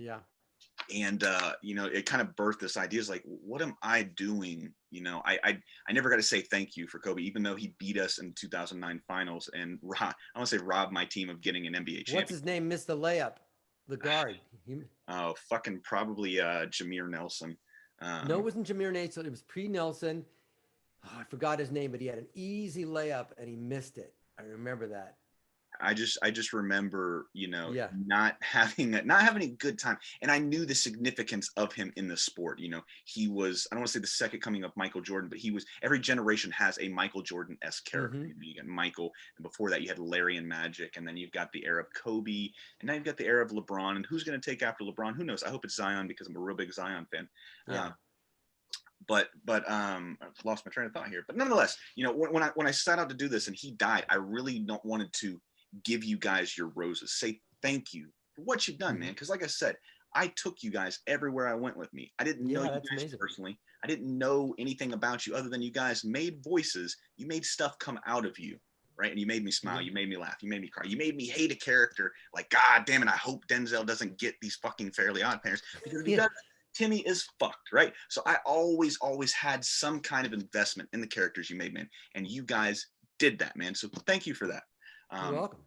Speaker 1: it kind of birthed this idea, is like, what am I doing? I never got to say thank you for Kobe, even though he beat us in 2009 finals and I want to say robbed my team of getting an NBA championship.
Speaker 2: What's his name? Missed the layup. The guard.
Speaker 1: Fucking probably Jameer Nelson.
Speaker 2: No, it wasn't Jameer Nelson. It was pre-Nelson. Oh, I forgot his name, but he had an easy layup and he missed it. I remember that.
Speaker 1: I just remember, not having a good time. And I knew the significance of him in the sport. He was, I don't want to say the second coming of Michael Jordan, but every generation has a Michael Jordan-esque character. You got Michael, and before that you had Larry and Magic, and then you've got the era of Kobe, and now you've got the era of LeBron. And who's going to take after LeBron? Who knows? I hope it's Zion, because I'm a real big Zion fan. But I've lost my train of thought here. But nonetheless, when I set out to do this and he died, I really wanted to give you guys your roses, say thank you for what you've done, man. Because like I said, I took you guys everywhere I went with me. I didn't know you guys amazing. Personally. I didn't know anything about you other than you guys made voices. You made stuff come out of you, right? And you made me smile. You made me laugh. You made me cry. You made me hate a character. Like, God damn it, I hope Denzel doesn't get these fucking Fairly OddParents, because Timmy is fucked, right? So I always had some kind of investment in the characters you made, man. And you guys did that, man. So thank you for that.
Speaker 2: You're welcome.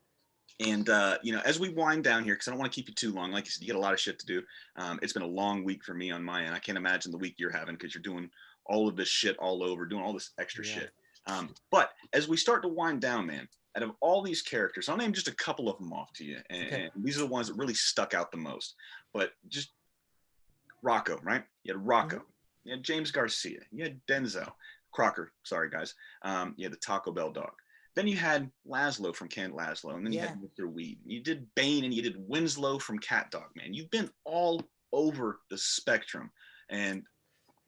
Speaker 1: And, as we wind down here, because I don't want to keep you too long, like you said, you get a lot of shit to do. It's been a long week for me on my end. I can't imagine the week you're having, because you're doing all of this shit all over, doing all this extra shit. But as we start to wind down, man, out of all these characters, I'll name just a couple of them off to you. And these are the ones that really stuck out the most. But just Rocko, right? You had Rocko. You had James Garcia. You had Denzel. Crocker, sorry, guys. You had the Taco Bell dog. Then you had Laszlo from Canned Laszlo, and then you had Mr. Weed. You did Bane, and you did Winslow from Cat Dog, man. You've been all over the spectrum, and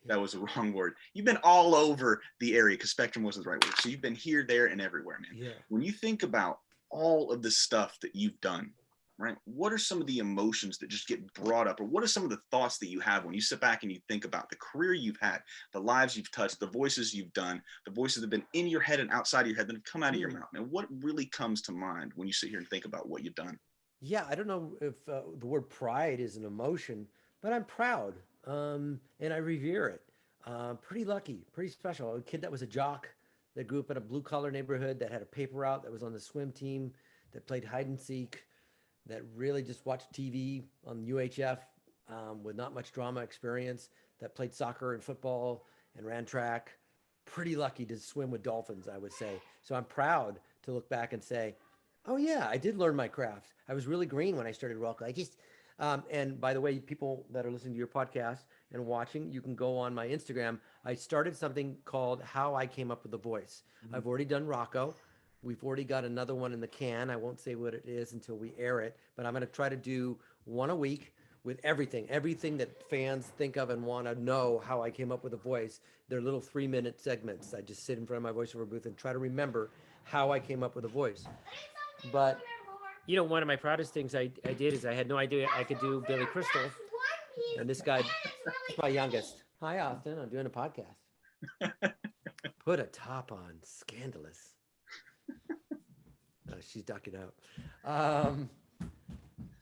Speaker 1: that was the wrong word. You've been all over the area, because spectrum wasn't the right word. So you've been here, there, and everywhere, man.
Speaker 2: Yeah.
Speaker 1: When you think about all of the stuff that you've done, right, what are some of the emotions that just get brought up, or what are some of the thoughts that you have when you sit back and you think about the career you've had, the lives you've touched, the voices you've done, the voices that have been in your head and outside of your head that have come out of your mouth, man? What really comes to mind when you sit here and think about what you've done?
Speaker 2: Yeah, I don't know if the word pride is an emotion, but I'm proud, and I revere it. Pretty lucky, pretty special. A kid that was a jock that grew up in a blue collar neighborhood that had a paper route that was on the swim team that played hide and seek that really just watched TV on UHF with not much drama experience, that played soccer and football and ran track. Pretty lucky to swim with dolphins, I would say. So I'm proud to look back and say, oh, yeah, I did learn my craft. I was really green when I started Rocko. And by the way, people that are listening to your podcast and watching, you can go on my Instagram. I started something called How I Came Up with the Voice.
Speaker 1: Mhm.
Speaker 2: I've already done Rocko. We've already got another one in the can. I won't say what it is until we air it, but I'm going to try to do one a week with everything that fans think of and want to know how I came up with a voice. They're little 3-minute segments. I just sit in front of my voiceover booth and try to remember how I came up with a voice. But
Speaker 3: One of my proudest things I did is I had no idea I could do Billy Crystal.
Speaker 2: and this guy is my youngest. Hi, Austin. I'm doing a podcast. Put a top on. Scandalous. She's ducking out.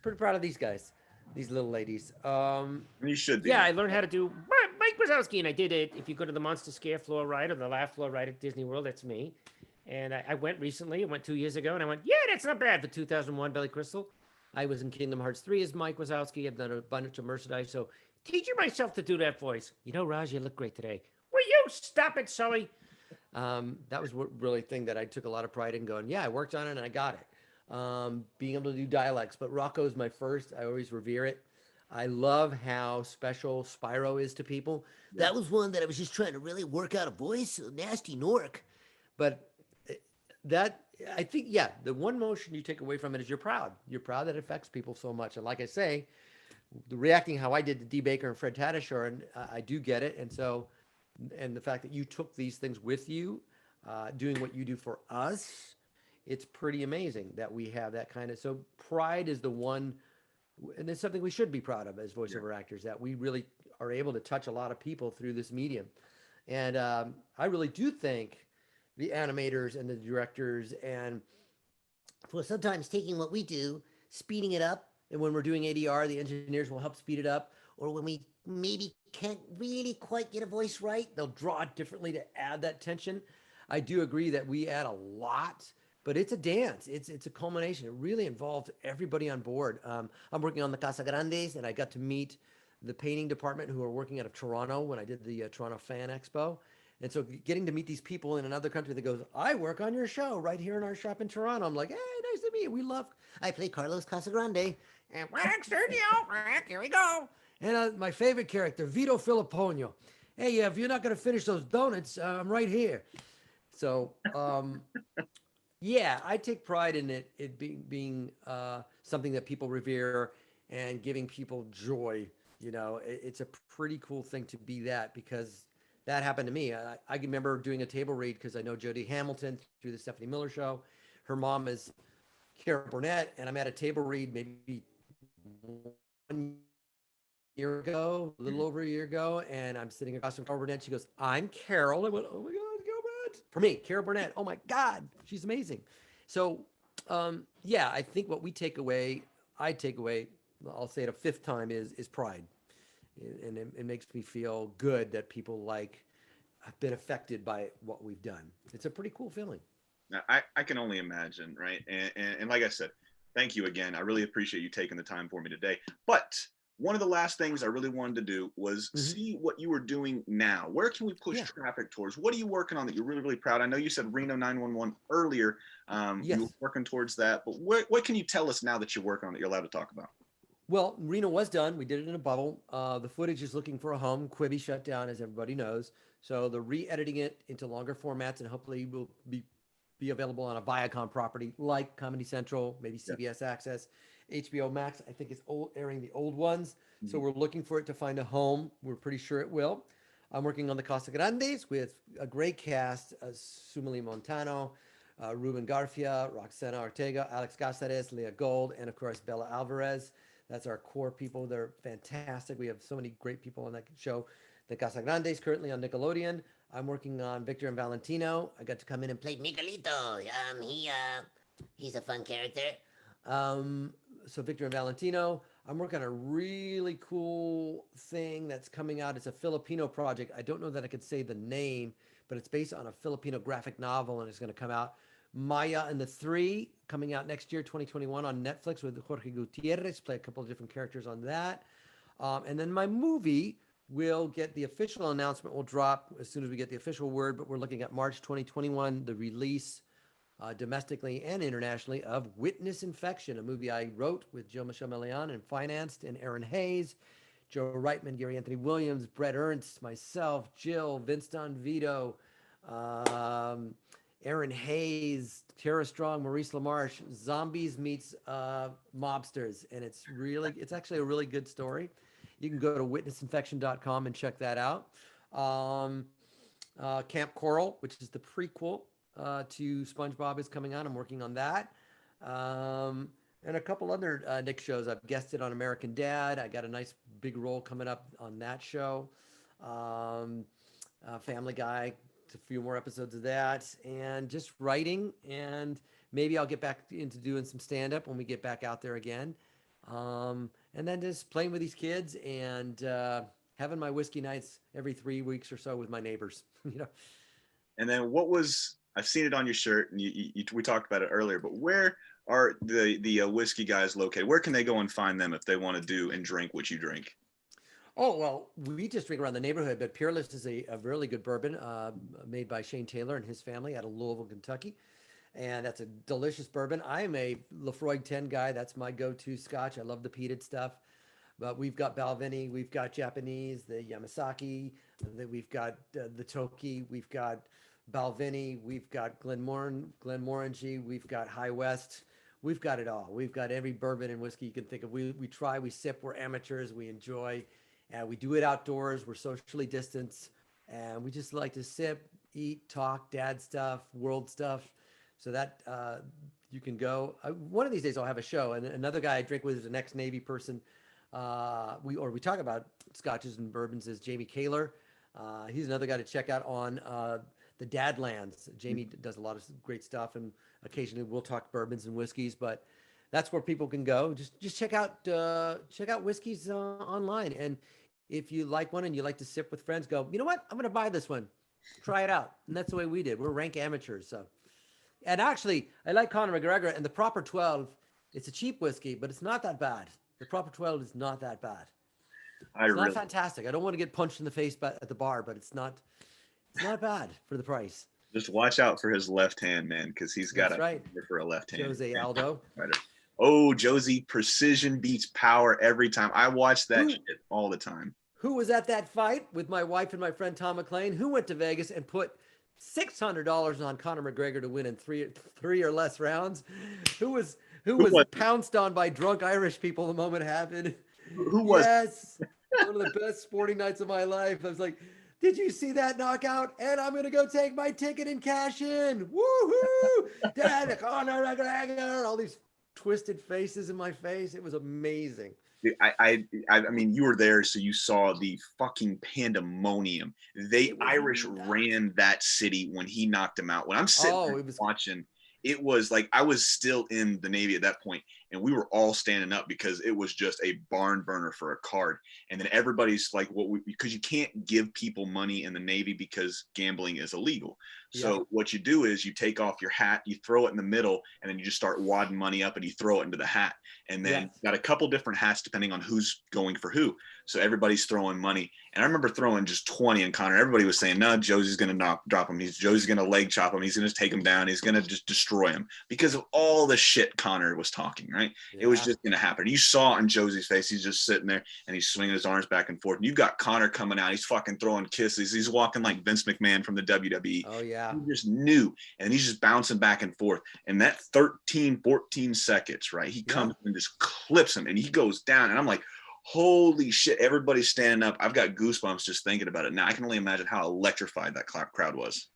Speaker 2: Pretty proud of these guys, these little ladies.
Speaker 1: You should be.
Speaker 3: Yeah, I learned how to do Mike Wazowski, and I did it. If you go to the Monster Scare floor ride or the Laugh floor ride at Disney World, that's me. And I went recently. I went 2 years ago, and I went, yeah, that's not bad for 2001 Billy Crystal. I was in Kingdom Hearts 3 as Mike Wazowski. I've done a bunch of merchandise, so teaching myself to do that voice. Raj, you look great today. Will you stop it, Sully?
Speaker 2: That was really thing that I took a lot of pride in going, yeah, I worked on it and I got it. Being able to do dialects, but Rocco's my first. I always revere it. I love how special Spyro is to people.
Speaker 1: Yeah.
Speaker 2: That was one that I was just trying to really work out a voice, a nasty Nork. But that, I think, yeah, the one motion you take away from it is you're proud. You're proud that it affects people so much. And like I say, the reacting how I did to D. Baker and Fred Tatasciore, and I do get it. And so, and the fact that you took these things with you, doing what you do for us, it's pretty amazing that we have that kind of. So pride is the one, and it's something we should be proud of as voiceover actors, that we really are able to touch a lot of people through this medium. And I really do think the animators and the directors and for sometimes taking what we do, speeding it up. And when we're doing ADR, the engineers will help speed it up. Or when we maybe can't really quite get a voice right, they'll draw it differently to add that tension. I do agree that we add a lot, but it's a dance. It's a culmination. It really involves everybody on board. I'm working on the Casa Grandes, and I got to meet the painting department who are working out of Toronto when I did the Toronto Fan Expo. And so getting to meet these people in another country that goes, I work on your show right here in our shop in Toronto. I'm like, hey, nice to meet you. We love, I play Carlos Casagrande. And Sergio, here we go. And my favorite character, Vito Filipponio. Hey, if you're not going to finish those donuts, I'm right here. So, yeah, I take pride in it being something that people revere and giving people joy. It's a pretty cool thing to be that, because that happened to me. I remember doing a table read because I know Jodie Hamilton through the Stephanie Miller show. Her mom is Cara Burnett, and I'm at a table read maybe 1 year ago, a little over a year ago, and I'm sitting across from Cara Burnett. She goes, I'm Carol. I went, oh my God, Cara Burnett. For me, Cara Burnett, oh my God, she's amazing. So, yeah, I think what I take away, I'll say it a fifth time, is pride. And it makes me feel good that people have been affected by what we've done. It's a pretty cool feeling.
Speaker 1: Now, I can only imagine, right? And like I said, thank you again. I really appreciate you taking the time for me today. But one of the last things I really wanted to do was see what you were doing now. Where can we push traffic towards? What are you working on that you're really, really proud? I know you said Reno 911 earlier. You were working towards that. But what can you tell us now that you're working on that you're allowed to talk about?
Speaker 2: Well, Reno was done. We did it in a bubble. The footage is looking for a home. Quibi shut down, as everybody knows. So they're re-editing it into longer formats, and hopefully will be available on a Viacom property like Comedy Central, maybe CBS Access, HBO Max. I think it's airing the old ones. So we're looking for it to find a home. We're pretty sure it will. I'm working on the Casa Grandes with a great cast: Sumali Montano, Ruben Garfia, Roxana Ortega, Alex Caceres, Leah Gold, and of course Bella Alvarez. That's our core people. They're fantastic. We have so many great people on that show. The Casa Grandes currently on Nickelodeon. I'm working on Victor and Valentino. I got to come in and play Miguelito. He's a fun character. so Victor and Valentino. I'm working on a really cool thing that's coming out. It's a Filipino project. I don't know that I could say the name, but it's based on a Filipino graphic novel, and it's going to come out. Maya and the Three, coming out next year, 2021, on Netflix with Jorge Gutierrez. Play a couple of different characters on that. And then my movie will get the official announcement, will drop as soon as we get the official word, but we're looking at March 2021, the release domestically and internationally of Witness Infection, a movie I wrote with Joe Michelle Melian and financed, and Aaron Hayes, Joe Reitman, Gary Anthony Williams, Brett Ernst, myself, Jill, Vince Don Vito, Aaron Hayes, Tara Strong, Maurice LaMarche. Zombies meets mobsters, and it's actually a really good story. You can go to witnessinfection.com and check that out. Camp Coral, which is the prequel to SpongeBob, is coming out. I'm working on that. And a couple other Nick shows. I've guested on American Dad. I got a nice big role coming up on that show. Family Guy, a few more episodes of that, and just writing. And maybe I'll get back into doing some stand-up when we get back out there again. And then just playing with these kids and having my whiskey nights every 3 weeks or so with my neighbors.
Speaker 1: And then I've seen it on your shirt, and we talked about it earlier, but where are the whiskey guys located? Where can they go and find them if they want to do and drink what you drink?
Speaker 2: Oh, well, we just drink around the neighborhood, but Peerless is a really good bourbon made by Shane Taylor and his family out of Louisville, Kentucky. And that's a delicious bourbon. I am a Lefroy 10 guy. That's my go-to scotch. I love the peated stuff. But we've got Balvenie, we've got Japanese, the Yamasaki, we've got the Toki, we've got Balvenie, we've got Glenmorangie, we've got High West. We've got it all. We've got every bourbon and whiskey you can think of. We try, we sip, we're amateurs, we enjoy. And we do it outdoors. We're socially distanced. And we just like to sip, eat, talk, dad stuff, world stuff. So that you can go. One of these days I'll have a show. And another guy I drink with is an ex-Navy person. We talk about scotches and bourbons is Jamie Kaler. He's another guy to check out on the Dadlands. Jamie does a lot of great stuff, and occasionally we'll talk bourbons and whiskeys. But that's where people can go. Just check out whiskeys online. And if you like one and you like to sip with friends, go, you know what? I'm going to buy this one. Try it out. And that's the way we did. We're rank amateurs. So, and actually, I like Conor McGregor, and the Proper 12. It's a cheap whiskey, but it's not that bad. The Proper 12 is not that bad. It's not fantastic. I don't want to get punched in the face at the bar, but it's not bad for the price.
Speaker 1: Just watch out for his left hand, man, because he's got for a left hand.
Speaker 2: Jose Aldo.
Speaker 1: Oh, Josie, precision beats power every time. I watch that shit all the time.
Speaker 2: Who was at that fight with my wife and my friend Tom McLean? Who went to Vegas and put $600 on Conor McGregor to win in three or less rounds? Who was pounced on by drunk Irish people the moment it happened?
Speaker 1: Who was?
Speaker 2: Yes, one of the best sporting nights of my life. I was like, did you see that knockout? And I'm going to go take my ticket and cash in. Woohoo! Dad, Conor McGregor, all these twisted faces in my face. It was amazing.
Speaker 1: I mean, you were there, so you saw the fucking pandemonium. Irish ran that city when he knocked him out. When I'm sitting watching, it was like I was still in the Navy at that point, and we were all standing up because it was just a barn burner for a card. And then everybody's like, because you can't give people money in the Navy because gambling is illegal. So what you do is you take off your hat, you throw it in the middle, and then you just start wadding money up and you throw it into the hat. And then got a couple different hats depending on who's going for who. So everybody's throwing money. And I remember throwing just 20 on Conor. Everybody was saying, no, Josie's going to drop him. Josie's going to leg chop him. He's going to take him down. He's going to just destroy him because of all the shit Conor was talking, right? Yeah. It was just going to happen. You saw on Josie's face, he's just sitting there and he's swinging his arms back and forth. And you've got Conor coming out. He's fucking throwing kisses. He's walking like Vince McMahon from the WWE.
Speaker 2: Oh, yeah.
Speaker 1: He just knew. And he's just bouncing back and forth. And that 13, 14 seconds, right? He comes and just clips him and he goes down. And I'm like, holy shit, everybody's standing up. I've got goosebumps just thinking about it. Now I can only imagine how electrified that crowd was.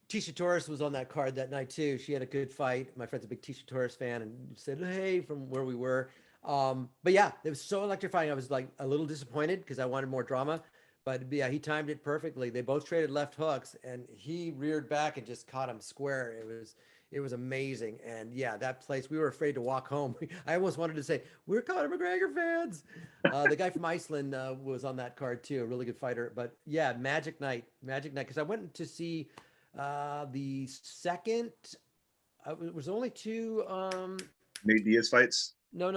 Speaker 2: Tisha Torres was on that card that night too. She had a good fight. My friend's a big Tisha Torres fan and said, hey, from where we were. But yeah, it was so electrifying. I was like a little disappointed because I wanted more drama. But yeah, he timed it perfectly. They both traded left hooks and he reared back and just caught him square. It was amazing. And yeah, that place, we were afraid to walk home. I almost wanted to say, we're Conor McGregor fans. The guy from Iceland was on that card too, a really good fighter. But yeah, Magic Night. Because I went to see the second, it was only two.
Speaker 1: Nate Diaz fights?
Speaker 2: No.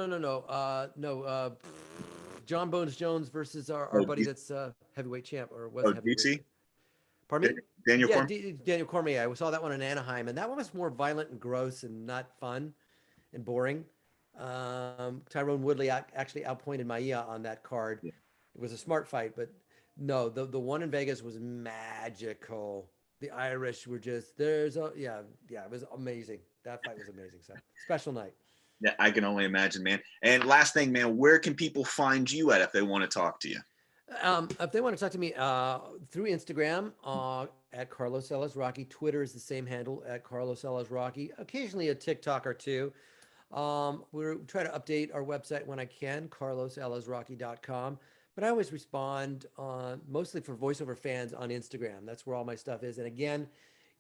Speaker 2: John Bones Jones versus our buddy that's heavyweight champ or was heavyweight.
Speaker 1: DC?
Speaker 2: Pardon me?
Speaker 1: Daniel
Speaker 2: Yeah,
Speaker 1: Cormier?
Speaker 2: Daniel Cormier. I saw that one in Anaheim, and that one was more violent and gross and not fun and boring. Tyrone Woodley actually outpointed Maia on that card.
Speaker 1: Yeah.
Speaker 2: It was a smart fight, but no, the one in Vegas was magical. The Irish were just it was amazing. That fight was amazing. So special night.
Speaker 1: Yeah, I can only imagine, man. And last thing, man, where can people find you at if they want to talk to you?
Speaker 2: If they want to talk to me through Instagram at Carlos Alazraqui, Twitter is the same handle at Carlos Alazraqui. Occasionally a TikTok or two. We try to update our website when I can, carlosalazraqui.com. But I always respond mostly for voiceover fans on Instagram. That's where all my stuff is. And again,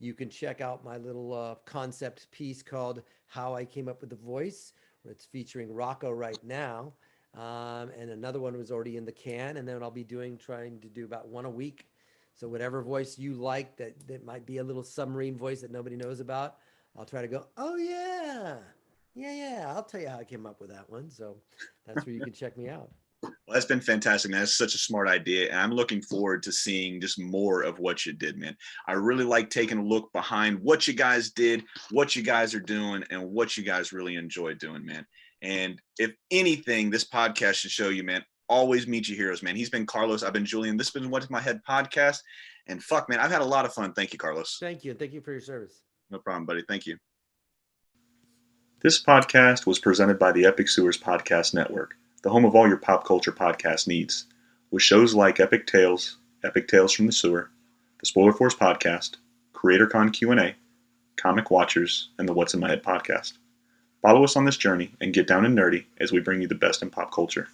Speaker 2: you can check out my little concept piece called How I Came Up with the Voice, where it's featuring Rocko right now. And another one was already in the can. And then I'll be trying to do about one a week. So whatever voice you like that might be a little submarine voice that nobody knows about, I'll try to go, oh, yeah. Yeah. I'll tell you how I came up with that one. So that's where you can check me out.
Speaker 1: Well, that's been fantastic, man. That's such a smart idea. And I'm looking forward to seeing just more of what you did, man. I really like taking a look behind what you guys did, what you guys are doing, and what you guys really enjoy doing, man. And if anything, this podcast should show you, man, always meet your heroes, man. He's been Carlos. I've been Julian. This has been What's My Head podcast. And fuck, man, I've had a lot of fun. Thank you, Carlos.
Speaker 2: Thank you. Thank you for your service.
Speaker 1: No problem, buddy. Thank you. This podcast was presented by the Epic Sewers Podcast Network, the home of all your pop culture podcast needs, with shows like Epic Tales from the Sewer, the Spoiler Force Podcast, CreatorCon Q&A, Comic Watchers, and the What's in My Head podcast. Follow us on this journey and get down and nerdy as we bring you the best in pop culture.